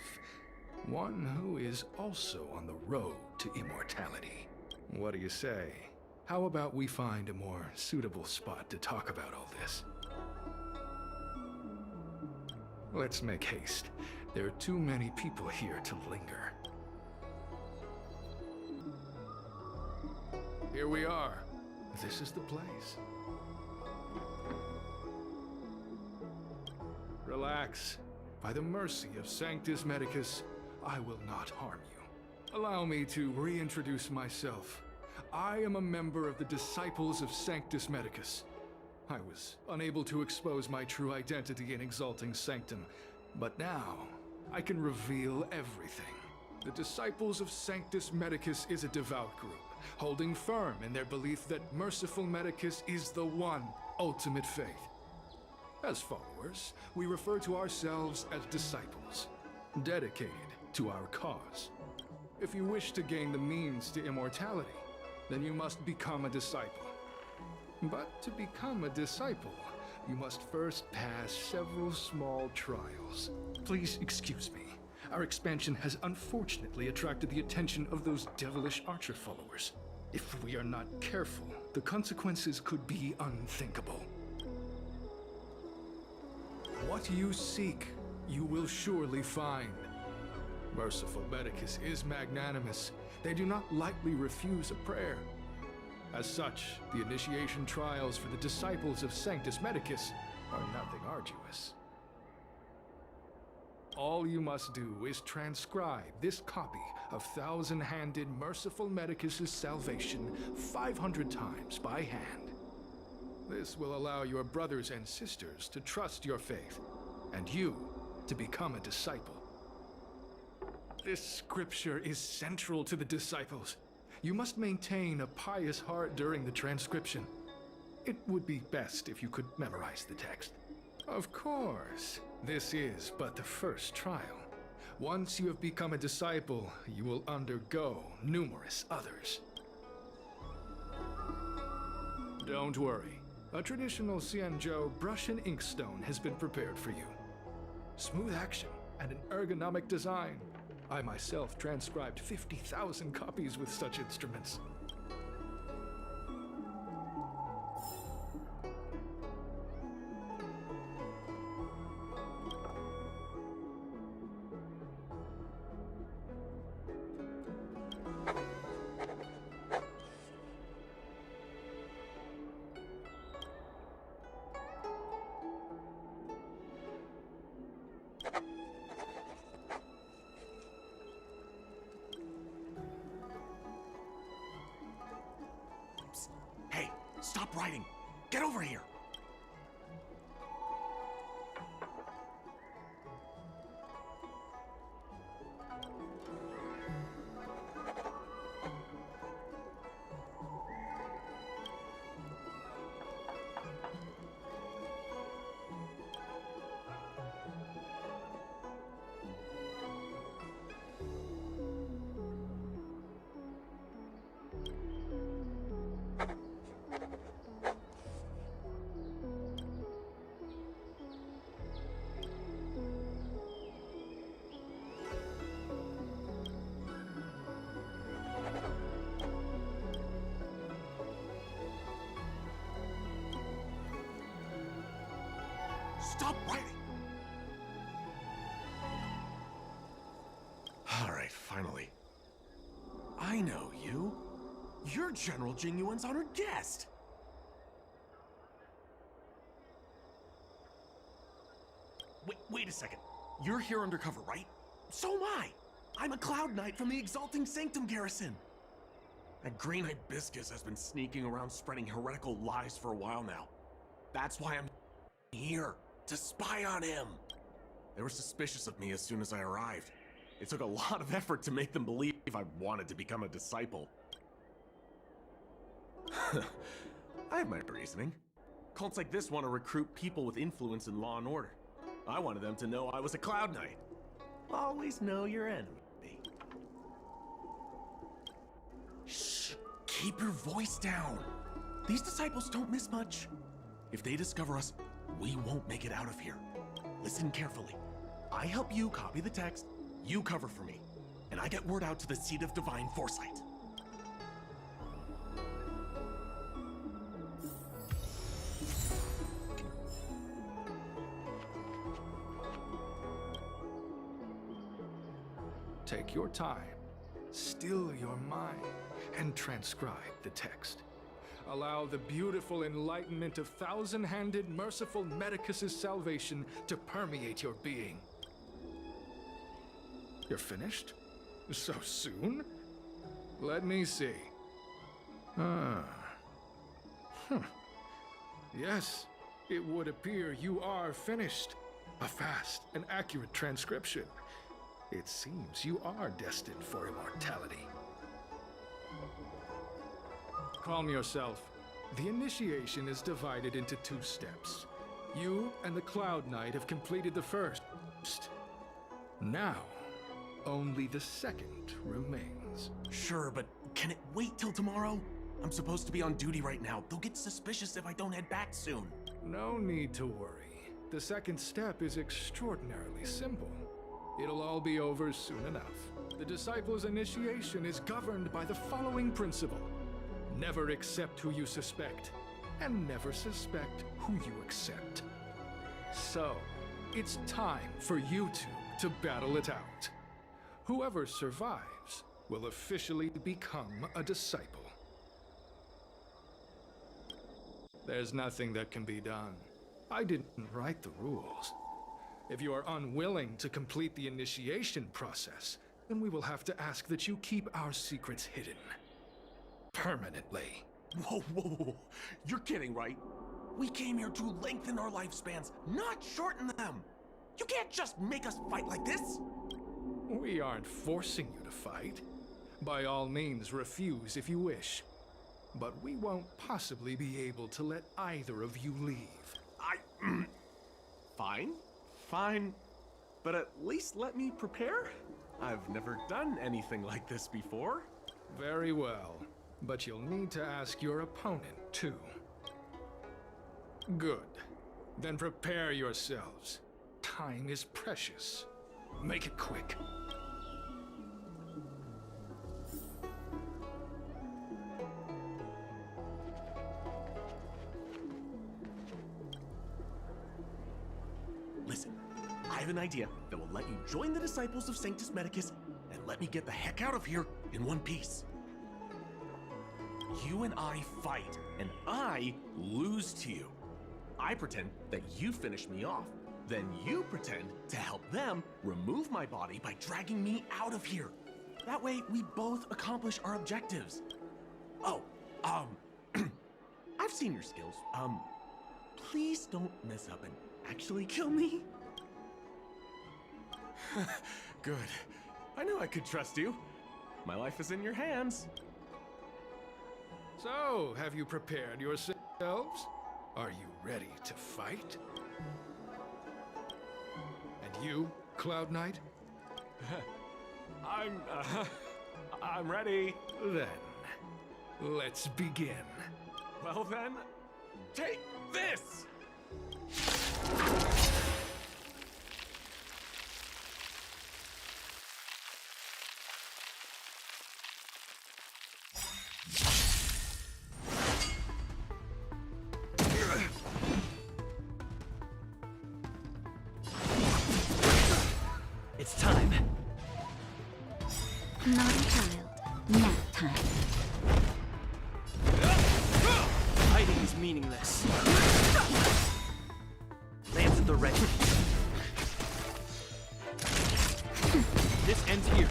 One who is also on the road to immortality. What do you say? How about we find a more suitable spot to talk about all this? Let's make haste. There are too many people here to linger. Here we are. This is the place. Relax. By the mercy of Sanctus Medicus, I will not harm you. Allow me to reintroduce myself. I am a member of the Disciples of Sanctus Medicus. I was unable to expose my true identity in Exalting Sanctum, but now I can reveal everything. The Disciples of Sanctus Medicus is a devout group, holding firm in their belief that Merciful Medicus is the one ultimate faith. As followers, we refer to ourselves as disciples, dedicated to our cause. If you wish to gain the means to immortality, then you must become a disciple. But to become a disciple, you must first pass several small trials. Please excuse me. Our expansion has unfortunately attracted the attention of those devilish archer followers. If we are not careful, the consequences could be unthinkable. What you seek, you will surely find. Merciful Medicus is magnanimous. They do not lightly refuse a prayer. As such, the initiation trials for the Disciples of Sanctus Medicus are nothing arduous. All you must do is transcribe this copy of Thousand-Handed Merciful Medicus's Salvation 500 times by hand. This will allow your brothers and sisters to trust your faith, and you to become a disciple. This scripture is central to the disciples. You must maintain a pious heart during the transcription. It would be best if you could memorize the text. Of course, this is but the first trial. Once you have become a disciple, you will undergo numerous others. Don't worry. A traditional Xianzhou brush and inkstone has been prepared for you. Smooth action and an ergonomic design. I myself transcribed 50,000 copies with such instruments. Hey, stop writing! Get over here! Stop writing! Alright, finally. I know you. You're General Jingyuan's honored guest! Wait a second. You're here undercover, right? So am I! I'm a Cloud Knight from the Exalting Sanctum garrison! That green hibiscus has been sneaking around spreading heretical lies for a while now. That's why I'm here, to spy on him. They were suspicious of me as soon as I arrived. It took a lot of effort to make them believe I wanted to become a disciple. I have my reasoning. Cults like this want to recruit people with influence in law and order. I wanted them to know I was a Cloud Knight. Always know your enemy. Shh! Keep your voice down. These disciples don't miss much. If they discover us, we won't make it out of here. Listen carefully. I help you copy the text, you cover for me, and I get word out to the Seat of Divine Foresight. Take your time, still your mind, and transcribe the text. Allow the beautiful enlightenment of thousand-handed, merciful Medicus's salvation to permeate your being. You're finished? So soon? Let me see. Yes, it would appear you are finished. A fast and accurate transcription. It seems you are destined for immortality. Calm yourself. The initiation is divided into 2 steps. You and the Cloud Knight have completed the first. Now, only the second remains. Sure, but can it wait till tomorrow? I'm supposed to be on duty right now. They'll get suspicious if I don't head back soon. No need to worry. The second step is extraordinarily simple. It'll all be over soon enough. The disciples' initiation is governed by the following principle. Never accept who you suspect, and never suspect who you accept. So, it's time for you two to battle it out. Whoever survives will officially become a disciple. There's nothing that can be done. I didn't write the rules. If you are unwilling to complete the initiation process, then we will have to ask that you keep our secrets hidden. Permanently. Whoa, whoa, whoa. You're kidding, right? We came here to lengthen our lifespans, not shorten them. You can't just make us fight like this. We aren't forcing you to fight. By all means, refuse if you wish. But we won't possibly be able to let either of you leave. Fine. But at least let me prepare. I've never done anything like this before. Very well. But you'll need to ask your opponent, too. Good. Then prepare yourselves. Time is precious. Make it quick. Listen, I have an idea that will let you join the disciples of Sanctus Medicus and let me get the heck out of here in one piece. You and I fight, and I lose to you. I pretend that you finish me off. Then you pretend to help them remove my body by dragging me out of here. That way, we both accomplish our objectives. Oh, I've seen your skills. Please don't mess up and actually kill me. Good. I knew I could trust you. My life is in your hands. So, have you prepared yourselves? Are you ready to fight? And you, Cloud Knight? I'm ready. Then, let's begin. Well then, take this! It's time. Naughty child. Nap time. Fighting is meaningless. Lance at the ready. This ends here.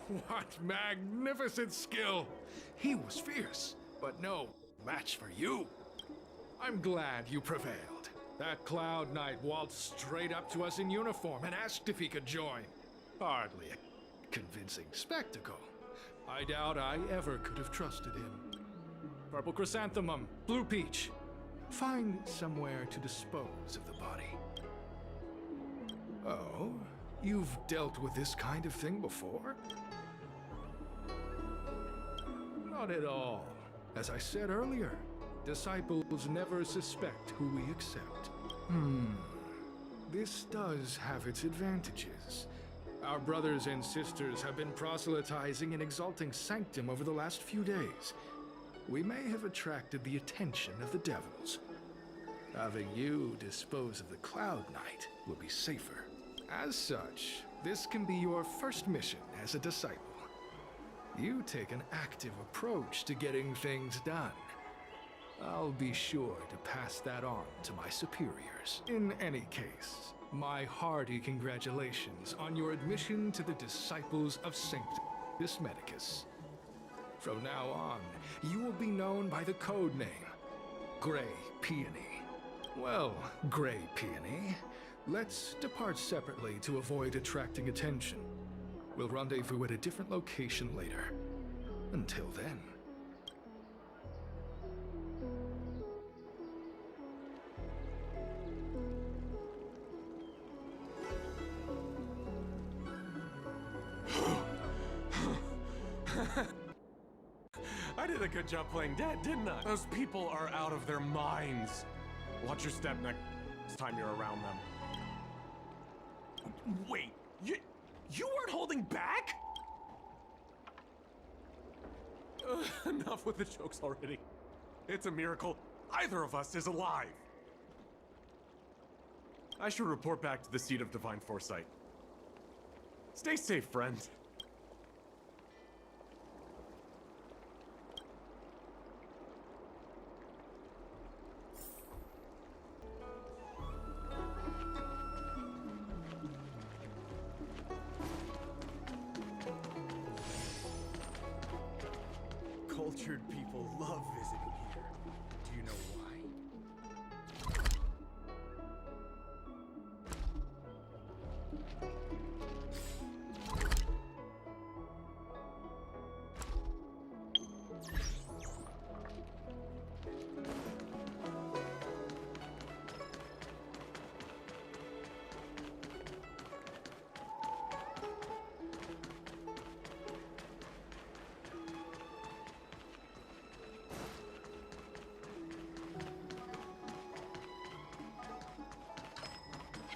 What magnificent skill! He was fierce, but no match for you. I'm glad you prevailed. That Cloud Knight waltzed straight up to us in uniform and asked if he could join. Hardly a convincing spectacle. I doubt I ever could have trusted him. Purple chrysanthemum, blue peach. Find somewhere to dispose of the body. Oh, you've dealt with this kind of thing before? Not at all. As I said earlier, disciples never suspect who we accept. This does have its advantages. Our brothers and sisters have been proselytizing and exalting Sanctum over the last few days. We may have attracted the attention of the devils. Having you dispose of the Cloud Knight will be safer. As such, this can be your first mission as a disciple. You take an active approach to getting things done. I'll be sure to pass that on to my superiors. In any case, my hearty congratulations on your admission to the Disciples of Sanctus Medicus. From now on, you will be known by the code name, Grey Peony. Well, Grey Peony, let's depart separately to avoid attracting attention. We'll rendezvous at a different location later. Until then. I did a good job playing dead, didn't I? Those people are out of their minds. Watch your step next time you're around them. Wait, you weren't holding back? Enough with the jokes already. It's a miracle either of us is alive. I should report back to the seat of divine foresight. Stay safe, friend. Cultured people love visiting here. Do you know why?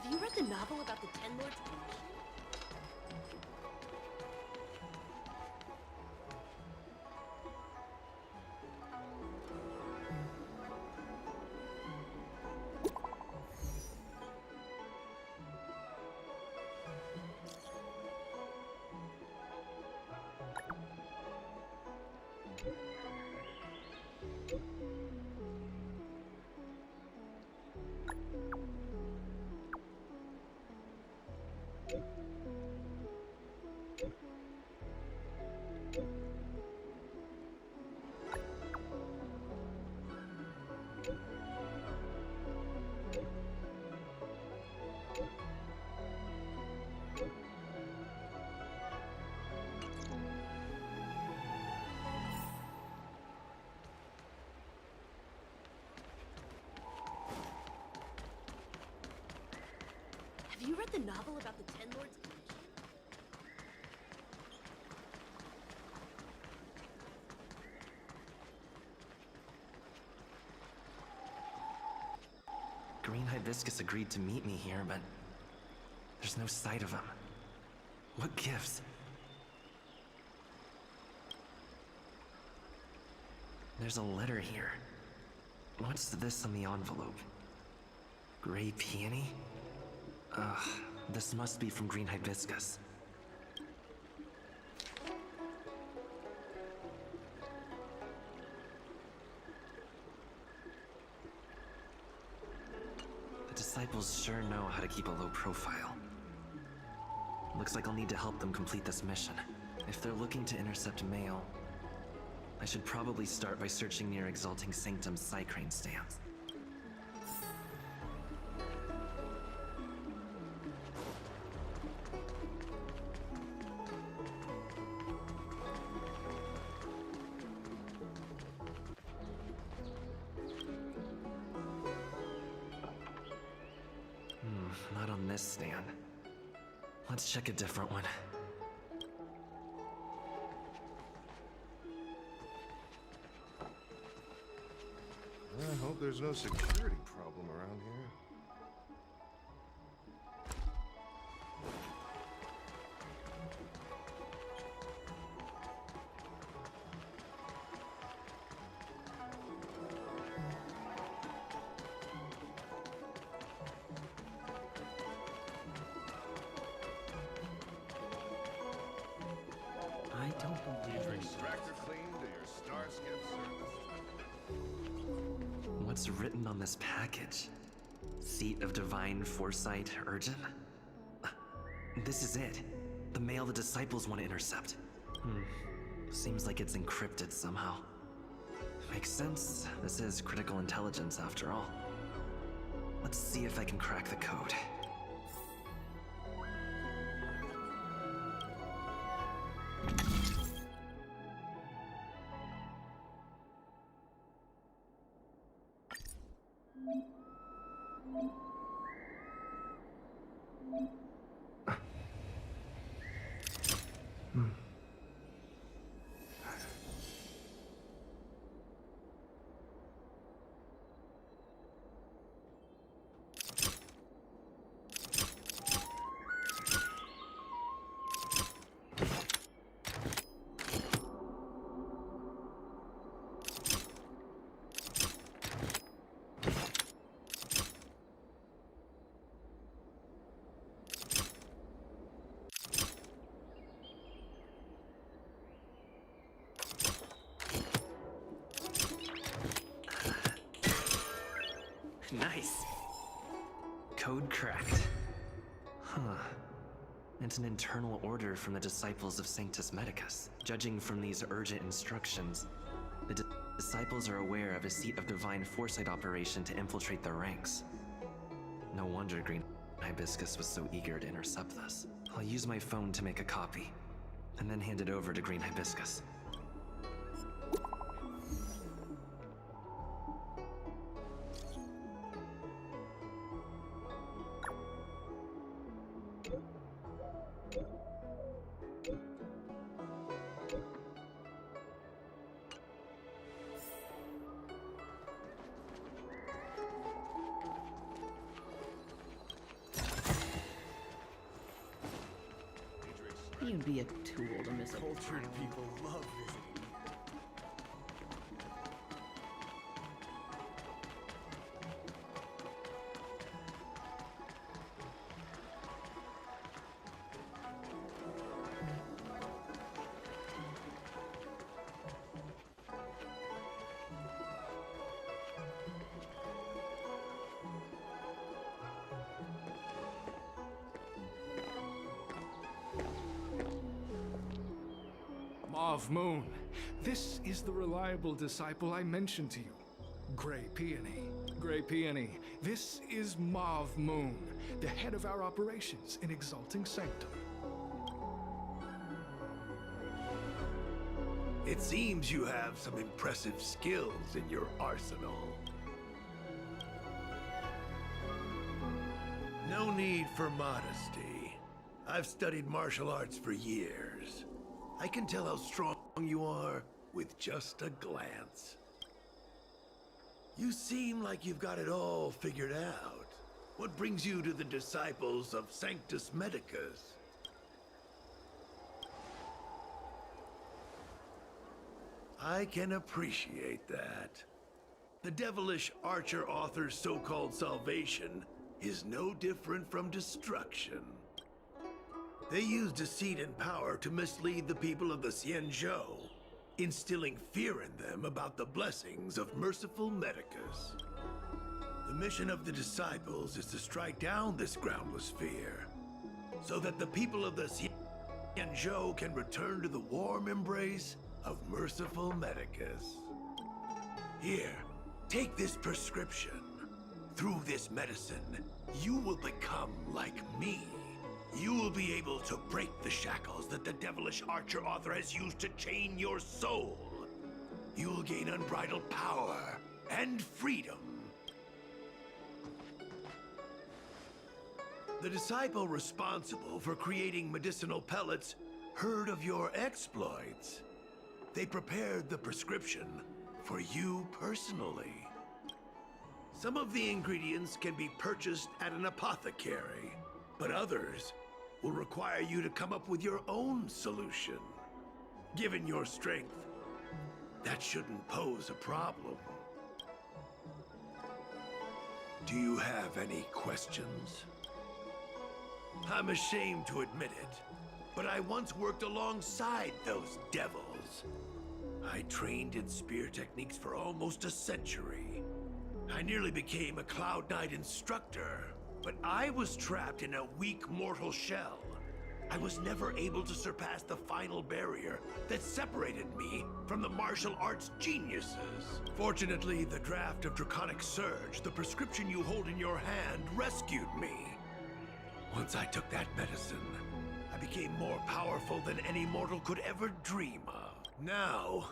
Have you read the novel about the Ten Lords? Have you read the novel about the Ten Lords? Green Hibiscus agreed to meet me here, but there's no sight of him. What gives? There's a letter here. What's this on the envelope? Grey Peony? Ugh, this must be from Green Hibiscus. The disciples sure know how to keep a low profile. Looks like I'll need to help them complete this mission. If they're looking to intercept mail, I should probably start by searching near Exalting Sanctum's Psycrane stands. Not on this stand. Let's check a different one. I hope there's no security problem around here. I don't believe Tractor clean to your Starskip service. What's written on this package? Seat of Divine Foresight, urgent? This is it. The mail the disciples want to intercept. Seems like it's encrypted somehow. Makes sense. This is critical intelligence after all. Let's see if I can crack the code. Nice. Code cracked. Huh. It's an internal order from the disciples of Sanctus Medicus. Judging from these urgent instructions, the disciples are aware of a Seat of Divine Foresight operation to infiltrate their ranks. No wonder Green Hibiscus was so eager to intercept this. I'll use my phone to make a copy, and then hand it over to Green Hibiscus. You'd be a tool to miss a Cultured people love visiting. Mauve Moon, this is the reliable disciple I mentioned to you. Grey Peony. Grey Peony, this is Mauve Moon, the head of our operations in Exalting Sanctum. It seems you have some impressive skills in your arsenal. No need for modesty. I've studied martial arts for years. I can tell how strong you are with just a glance. You seem like you've got it all figured out. What brings you to the disciples of Sanctus Medicus? I can appreciate that. The devilish archer author's so-called salvation is no different from destruction. They use deceit and power to mislead the people of the Xianzhou, instilling fear in them about the blessings of merciful Medicus. The mission of the disciples is to strike down this groundless fear, so that the people of the and Joe can return to the warm embrace of merciful Medicus. Here, take this prescription. Through this medicine, you will become like me. You will be able to break the shackles that the devilish Archer author has used to chain your soul. You will gain unbridled power and freedom. The disciple responsible for creating medicinal pellets heard of your exploits. They prepared the prescription for you personally. Some of the ingredients can be purchased at an apothecary, but others will require you to come up with your own solution. Given your strength, that shouldn't pose a problem. Do you have any questions? I'm ashamed to admit it, but I once worked alongside those devils. I trained in spear techniques for almost a century. I nearly became a Cloud Knight instructor, but I was trapped in a weak mortal shell. I was never able to surpass the final barrier that separated me from the martial arts geniuses. Fortunately, the draft of Draconic Surge, the prescription you hold in your hand, rescued me. Once I took that medicine, I became more powerful than any mortal could ever dream of. Now,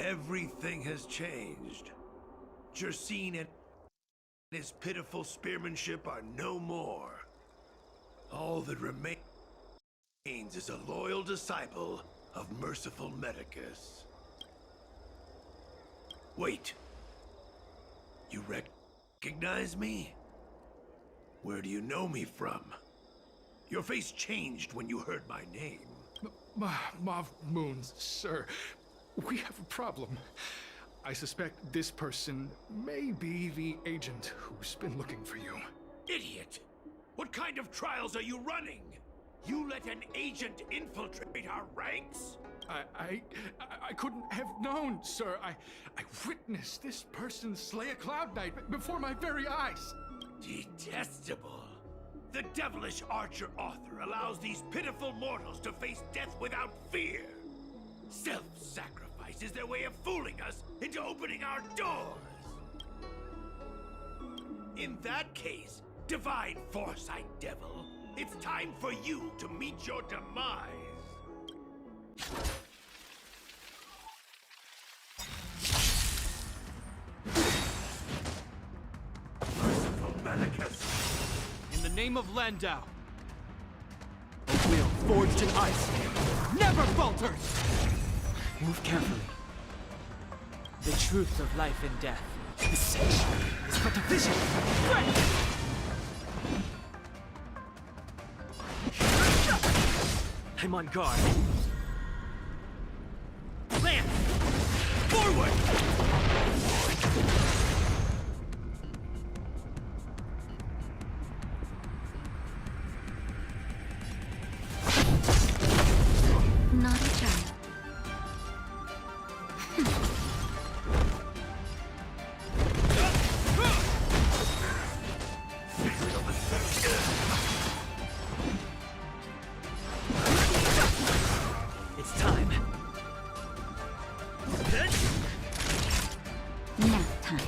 everything has changed. Jersine and his pitiful spearmanship are no more. All that remains is a loyal disciple of merciful Medicus. Wait. You recognize me? Where do you know me from? Your face changed when you heard my name. Mav Moons, sir. We have a problem. I suspect this person may be the agent who's been looking for you. Idiot! What kind of trials are you running? You let an agent infiltrate our ranks? I couldn't have known, sir. I witnessed this person slay a Cloud Knight before my very eyes. Detestable. The devilish Archer author allows these pitiful mortals to face death without fear. Self-sacrifice is their way of fooling us into opening our doors. In that case, divine foresight, devil, it's time for you to meet your demise. Merciful Medicus. In the name of Landau, a wheel forged in ice never falters! Move carefully. The truth of life and death, the sanctuary, is but a vision. I'm on guard. Land! Forward! Not a child. It's time. Nap time.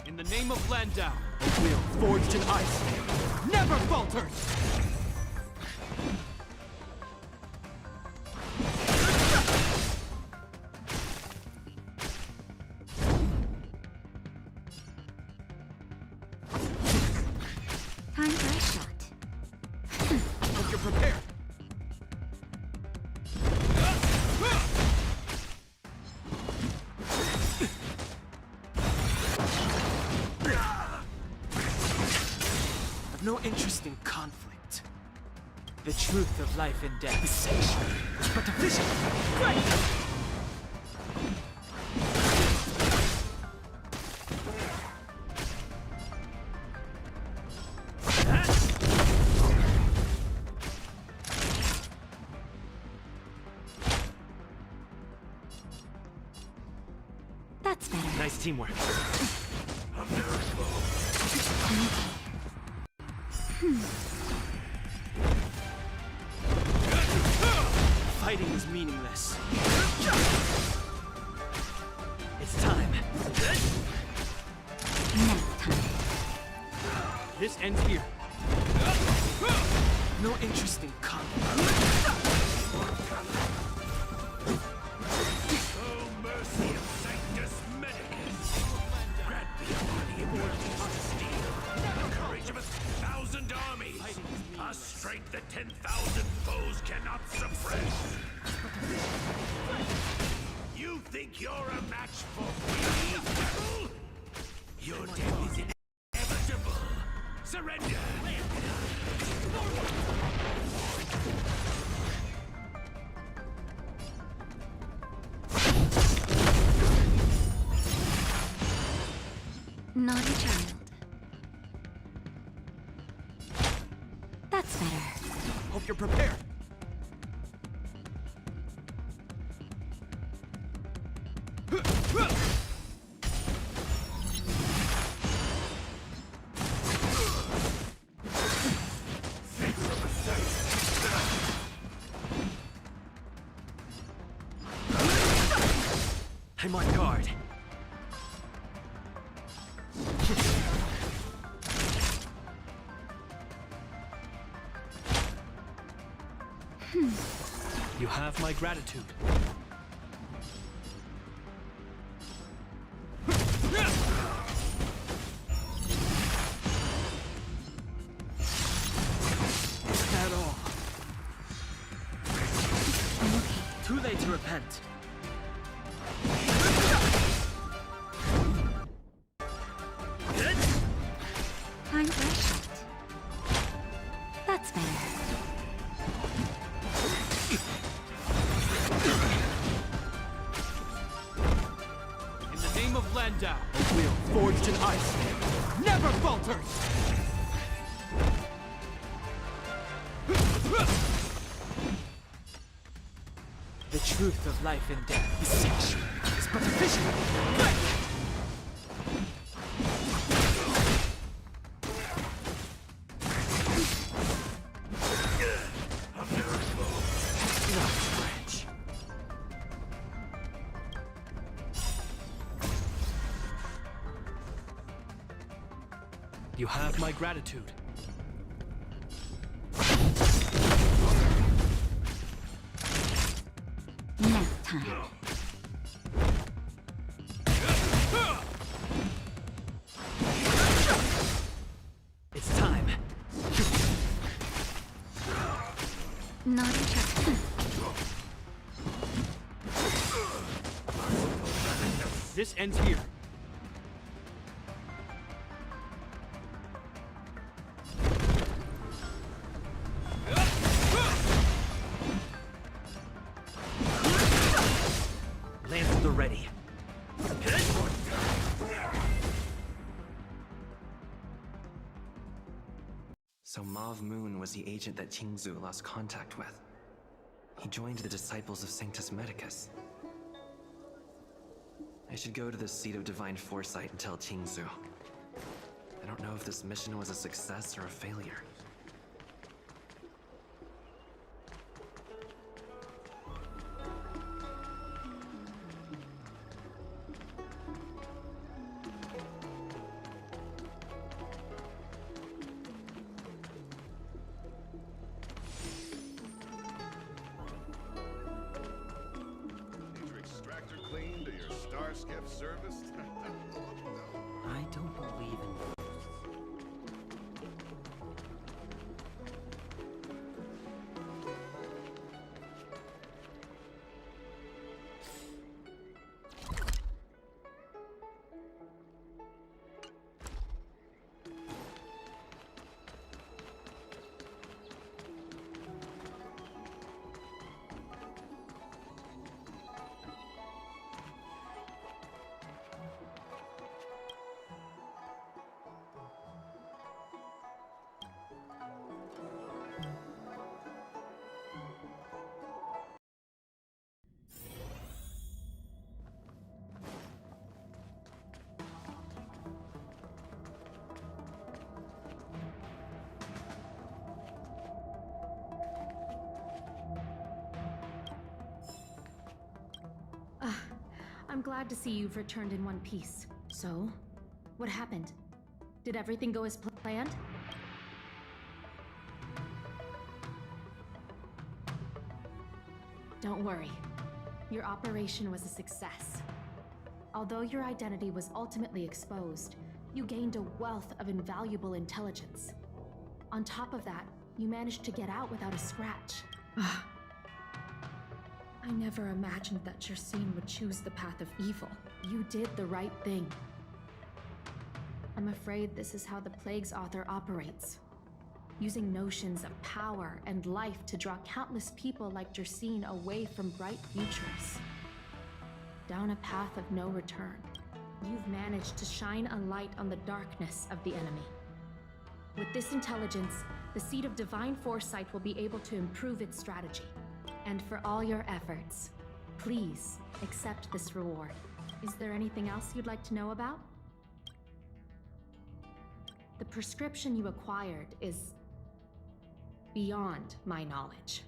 In the name of Landau, a wheel forged in ice never falters! Time for a shot. Hope you're prepared. I've no interest in conflict. The truth of life and death, the sanctuary, is but a vision. Nice teamwork. Fighting is meaningless. It's time. This ends here. No interest in combat. Oh, mercy of Sanctus Medicus! Grant me a body ability to steel, the courage of 1,000 armies, a strength that 10,000 foes cannot suppress. You think you're a match for me, rebel? Your death is inevitable. Surrender! Naughty child. That's better. Hope you're prepared. I'm on guard. You have my gratitude. Is that all? Too late to repent. Time for a shot. That's better. In the name of Landau, a wheel forged in ice never falters! The truth of life and death, beseech, is but a vision. You have my gratitude. Next time. It's time. Naughty child. This ends here. Lance at the ready. So Mauve Moon was the agent that Qingzu lost contact with. He joined the Disciples of Sanctus Medicus. I should go to the Seat of Divine Foresight and tell Qingzu. I don't know if this mission was a success or a failure. Skiff serviced? I don't believe in... I'm glad to see you've returned in one piece. So, what happened? Did everything go as planned? Don't worry. Your operation was a success. Although your identity was ultimately exposed, you gained a wealth of invaluable intelligence. On top of that, you managed to get out without a scratch. I never imagined that Jersine would choose the path of evil. You did the right thing. I'm afraid this is how the Plague's author operates. Using notions of power and life to draw countless people like Jersine away from bright futures. Down a path of no return. You've managed to shine a light on the darkness of the enemy. With this intelligence, the Seed of Divine Foresight will be able to improve its strategy. And for all your efforts, please accept this reward. Is there anything else you'd like to know about? The prescription you acquired is beyond my knowledge.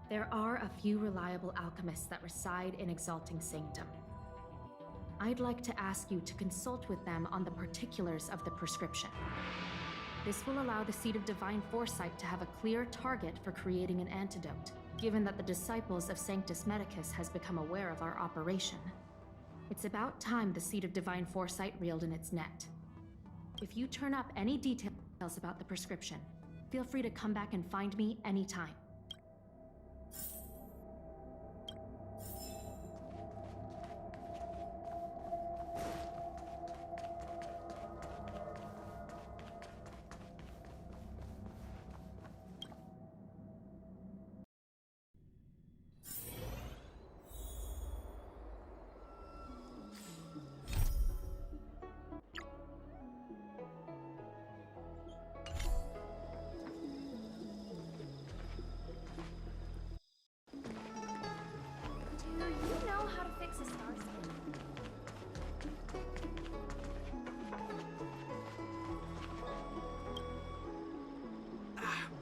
There are a few reliable alchemists that reside in Exalting Sanctum. I'd like to ask you to consult with them on the particulars of the prescription. This will allow the Seed of Divine Foresight to have a clear target for creating an antidote, given that the disciples of Sanctus Medicus has become aware of our operation. It's about time the Seed of Divine Foresight reeled in its net. If you turn up any details about the prescription, feel free to come back and find me anytime.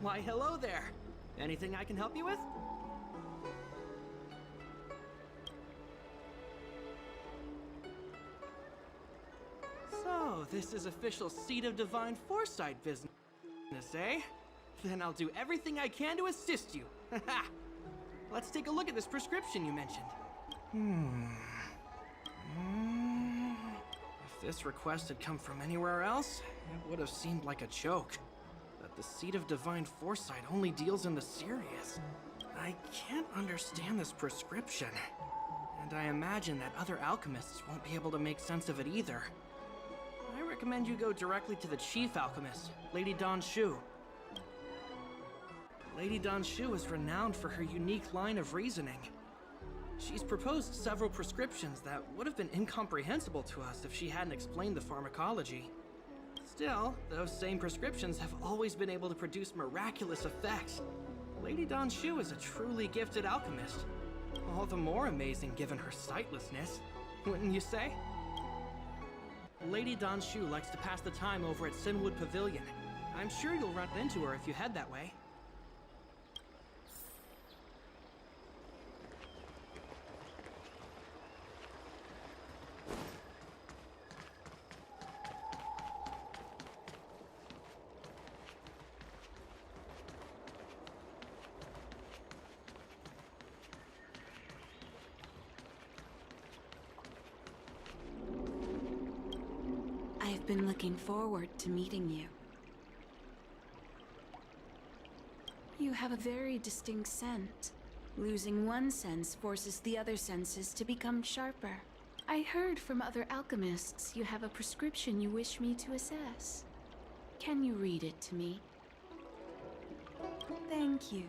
Why, hello there. Anything I can help you with? So, this is official Seed of Divine Foresight business, eh? Then I'll do everything I can to assist you. Let's take a look at this prescription you mentioned. If this request had come from anywhere else, it would have seemed like a joke. The Seed of Divine Foresight only deals in the serious. I can't understand this prescription. And I imagine that other alchemists won't be able to make sense of it either. I recommend you go directly to the chief alchemist, Lady Dan Shu. Lady Dan Shu is renowned for her unique line of reasoning. She's proposed several prescriptions that would have been incomprehensible to us if she hadn't explained the pharmacology. Still, those same prescriptions have always been able to produce miraculous effects. Lady Dan Shu is a truly gifted alchemist. All the more amazing given her sightlessness, wouldn't you say? Lady Dan Shu likes to pass the time over at Sinwood Pavilion. I'm sure you'll run into her if you head that way. I've been looking forward to meeting you. You have a very distinct scent. Losing one sense forces the other senses to become sharper. I heard from other alchemists you have a prescription you wish me to assess. Can you read it to me? Thank you.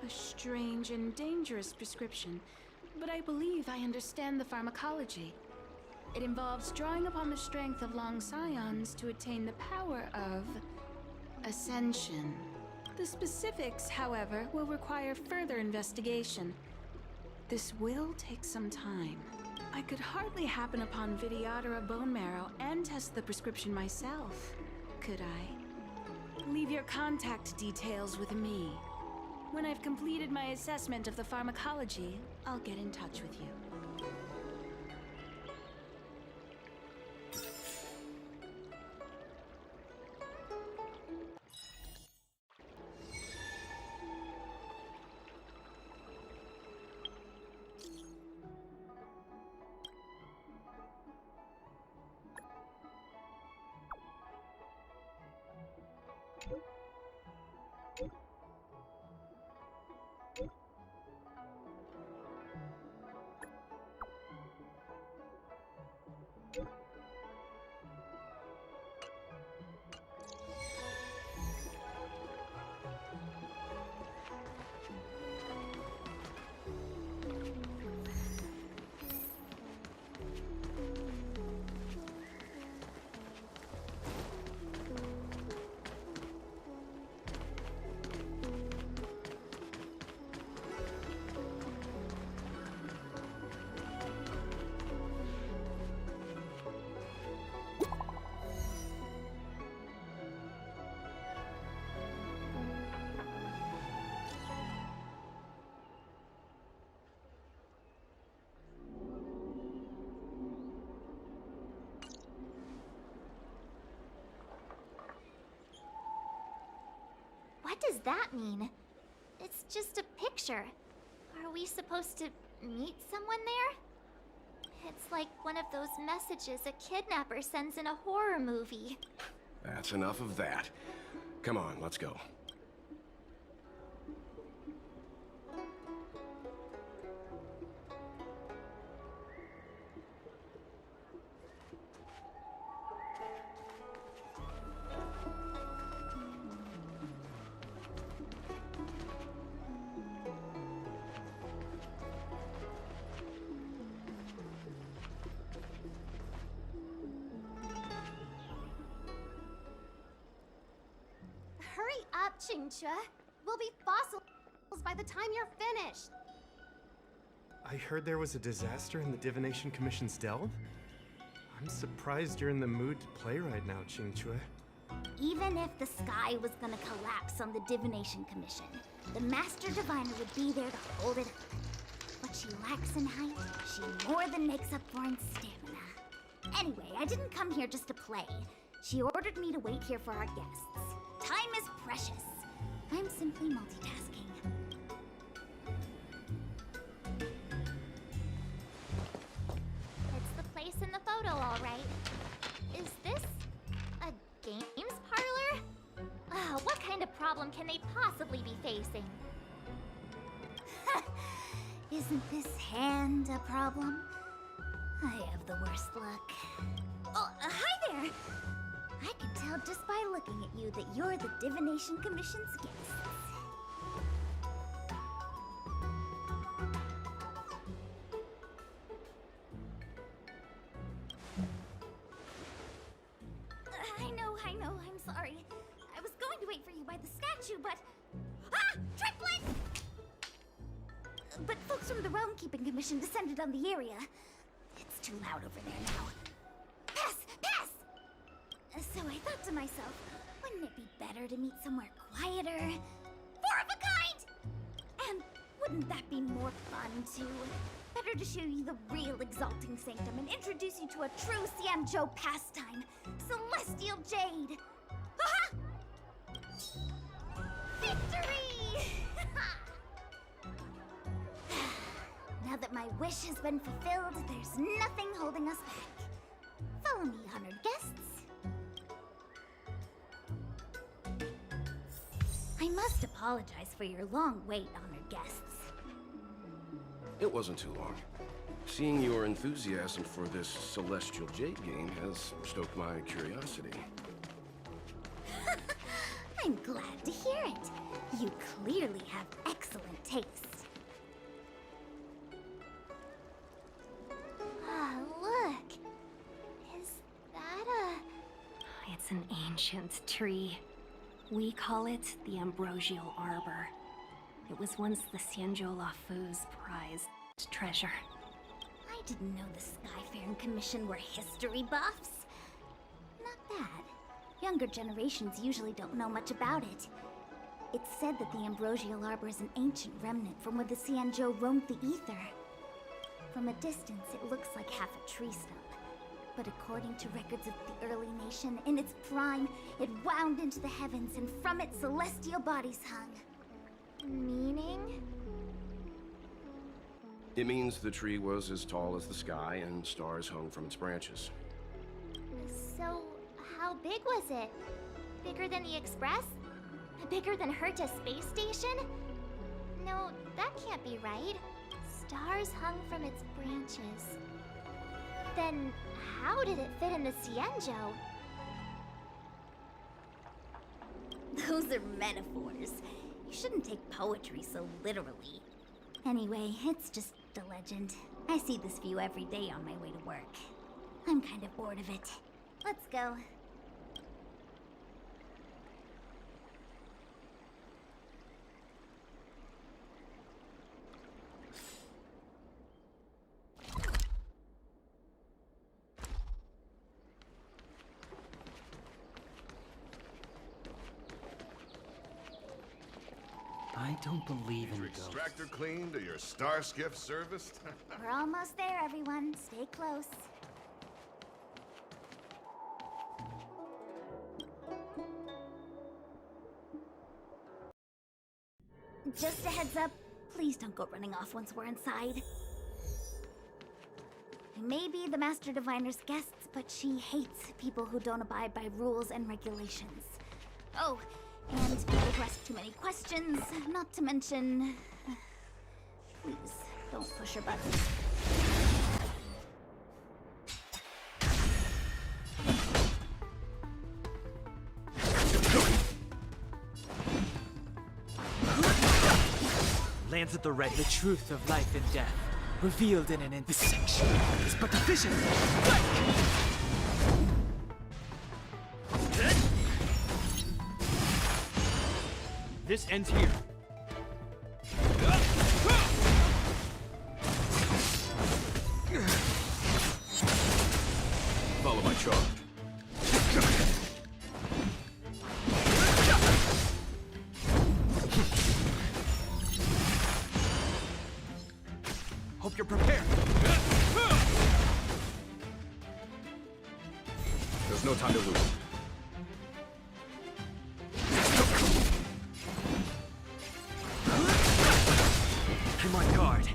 A strange and dangerous prescription, but I believe I understand the pharmacology. It involves drawing upon the strength of long scions to attain the power of ascension. The specifics, however, will require further investigation. This will take some time. I could hardly happen upon Vidyadhara bone marrow and test the prescription myself, could I? Leave your contact details with me. When I've completed my assessment of the pharmacology, I'll get in touch with you. What does that mean? It's just a picture. Are we supposed to meet someone there? It's like one of those messages a kidnapper sends in a horror movie. That's enough of that. Come on, let's go. Hurry up, Qingque. We'll be fossils by the time you're finished. I heard there was a disaster in the Divination Commission's delve? I'm surprised you're in the mood to play right now, Qingque. Even if the sky was gonna collapse on the Divination Commission, the Master Diviner would be there to hold it up. What she lacks in height, she more than makes up for in stamina. Anyway, I didn't come here just to play. She ordered me to wait here for our guests. Time is precious. I'm simply multitasking. It's the place in the photo, all right. Is this a games parlor? What kind of problem can they possibly be facing? Isn't this hand a problem? I have the worst luck. Oh, hi there! I can tell just by looking at you that you're the Divination Commission's guests. I know, I'm sorry. I was going to wait for you by the statue, but... Triplet! But folks from the Realm Keeping Commission descended on the area. It's too loud over there now. Pass! So I thought to myself, wouldn't it be better to meet somewhere quieter? Four of a kind! And wouldn't that be more fun, too? Better to show you the real Exalting Sanctum and introduce you to a true Xianzhou pastime, Celestial Jade! Ha-ha! Victory! Now that my wish has been fulfilled, there's nothing holding us back. Follow me, honored guests. I must apologize for your long wait, honored guests. It wasn't too long. Seeing your enthusiasm for this Celestial Jade game has stoked my curiosity. I'm glad to hear it. You clearly have excellent taste. Look. Is that a... It's an ancient tree. We call it the Ambrosial Arbor. It was once the Xianzhou Lafu's prized treasure. I didn't know the Skyfaring Commission were history buffs. Not bad. Younger generations usually don't know much about it. It's said that the Ambrosial Arbor is an ancient remnant from where the Xianzhou roamed the ether. From a distance, it looks like half a tree stump. But according to records of the early nation, in its prime, it wound into the heavens, and from it celestial bodies hung. Meaning? It means the tree was as tall as the sky and stars hung from its branches. So, how big was it? Bigger than the Express? Bigger than Herta Space Station? No, that can't be right. Stars hung from its branches. Then, how did it fit in the Xianzhou? Those are metaphors. You shouldn't take poetry so literally. Anyway, it's just a legend. I see this view every day on my way to work. I'm kind of bored of it. Let's go. I don't believe in ghosts. Extractor cleaned or your star skiff serviced? We're almost there, everyone. Stay close. Just a heads up, please don't go running off once we're inside. I may be the Master Diviner's guests, but she hates people who don't abide by rules and regulations. Oh, and people who ask too many questions, not to mention... Please, don't push your buttons. Lands at the ready. The truth of life and death, revealed in an intersection, is but a vision. This ends here. Follow my charge. Hope you're prepared. There's no time to lose. I'm on guard.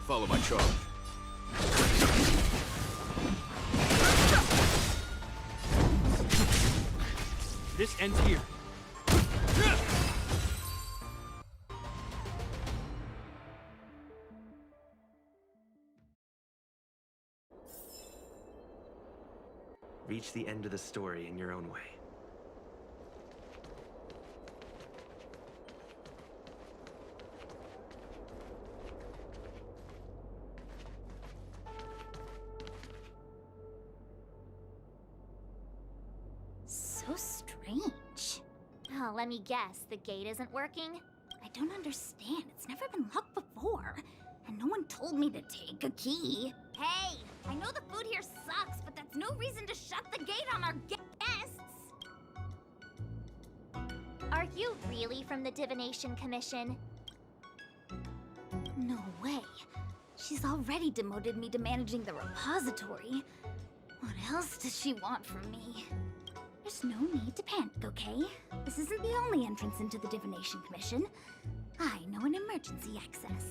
Follow my charge. This ends here. Reach the end of the story in your own way. So strange. Oh, let me guess, the gate isn't working? I don't understand. It's never been locked before. And no one told me to take a key. Hey, I know the food here sucks, but that's no reason to shut the gate on our guests. Are you really from the Divination Commission? No way. She's already demoted me to managing the repository. What else does she want from me? There's no need to panic, okay? This isn't the only entrance into the Divination Commission. I know an emergency access.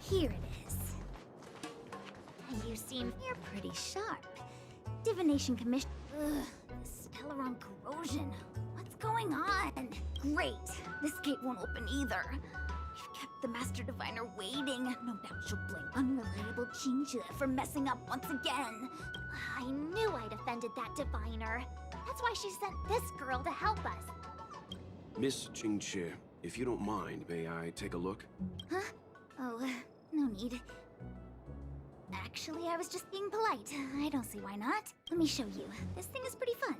Here it is. You seem... You're pretty sharp. Divination Commission... Ugh, this Stellaron corrosion. What's going on? Great. This gate won't open either. You've kept the Master Diviner waiting. No doubt she'll blame unreliable Qingzhe for messing up once again. I knew I'd offended that Diviner. That's why she sent this girl to help us. Miss Qingzhe, if you don't mind, may I take a look? Huh? Oh, no need. Actually, Actually, I was just being polite. I don't see why not. Let me show you. This thing is pretty fun.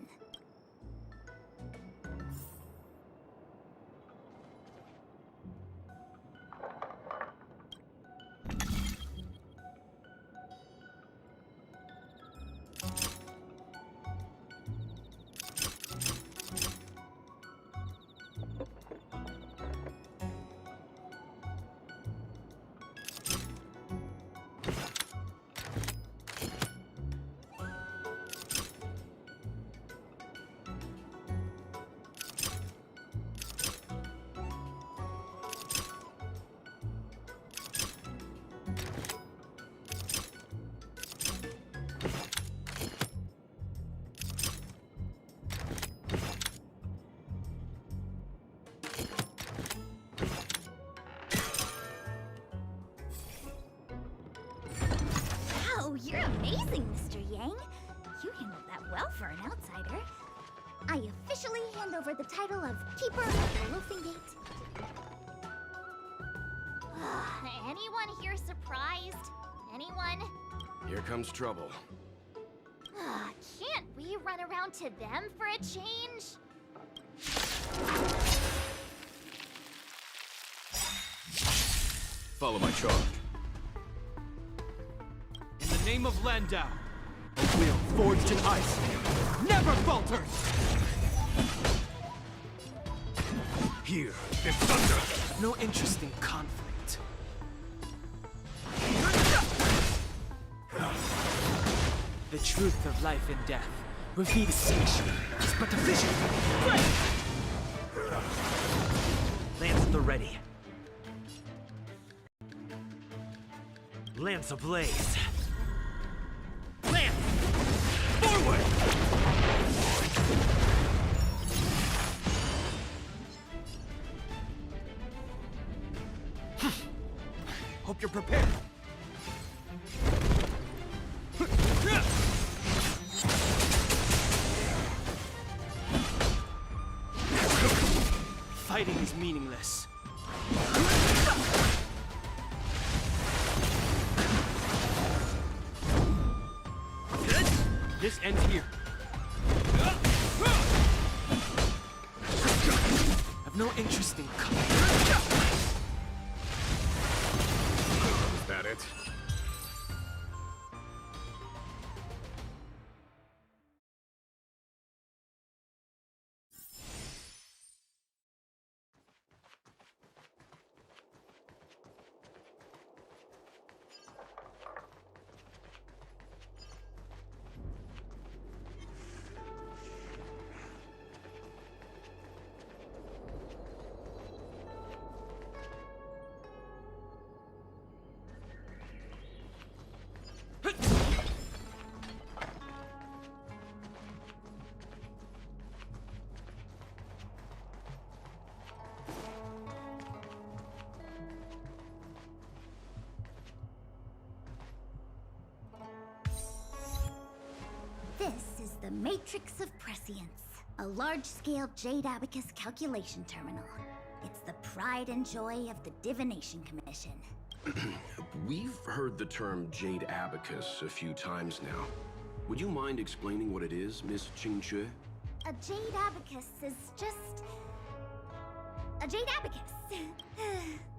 Wow, you're amazing, Mr. Yang. You handled that well for an outsider. I officially hand over the title of Keeper of the Loafing Gate. Anyone here surprised? Anyone? Here comes trouble. Can't we run around to them for a change? Follow my charge. In the name of Landau, a wheel forged in ice never falters! Here, in thunder! No interest in conflict. The truth of life and death, revealed sanctuary, is but a vision. Lance at the ready. Lance ablaze. Lance! Forward! Hope you're prepared. Fighting is meaningless. This ends here. I've no interest in Is that it? This is the Matrix of Prescience, a large-scale Jade Abacus calculation terminal. It's the pride and joy of the Divination Commission. We've heard the term Jade Abacus a few times now. Would you mind explaining what it is, Miss Qingxue? A Jade Abacus is just... a Jade Abacus.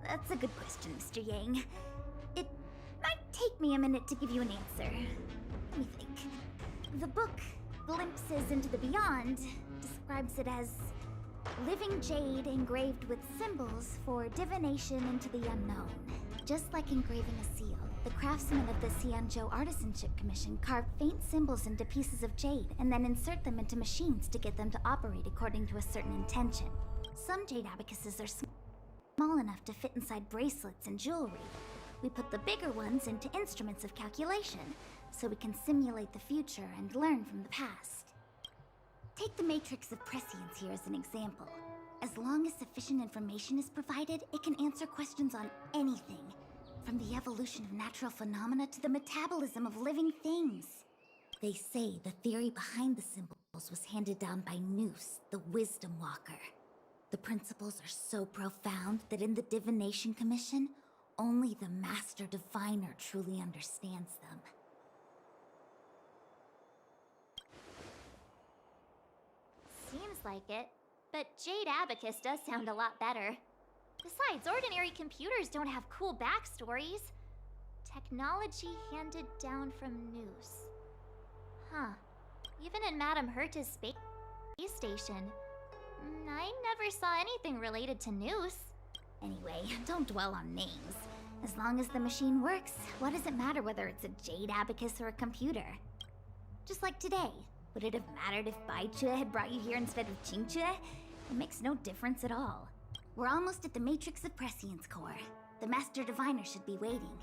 That's a good question, Mr. Yang. It might take me a minute to give you an answer. Let me think. The book, Glimpses into the Beyond, describes it as living jade engraved with symbols for divination into the unknown. Just like engraving a seal, the craftsmen of the Xianzhou Artisanship Commission carve faint symbols into pieces of jade and then insert them into machines to get them to operate according to a certain intention. Some jade abacuses are small enough to fit inside bracelets and jewelry. We put the bigger ones into instruments of calculation, so we can simulate the future and learn from the past. Take the Matrix of Prescience here as an example. As long as sufficient information is provided, it can answer questions on anything, from the evolution of natural phenomena to the metabolism of living things. They say the theory behind the symbols was handed down by Noose, the Wisdom Walker. The principles are so profound that in the Divination Commission, Only the Master Diviner truly understands them. Seems like it. But Jade Abacus does sound a lot better. Besides, ordinary computers don't have cool backstories. Technology handed down from Noose. Huh. Even in Madame Herta's space station, I never saw anything related to Noose. Anyway, don't dwell on names. As long as the machine works, what does it matter whether it's a Jade Abacus or a computer? Just like today. Would it have mattered if Baichue had brought you here instead of Qingchue? It makes no difference at all. We're almost at the Matrix of Prescience Core. The Master Diviner should be waiting.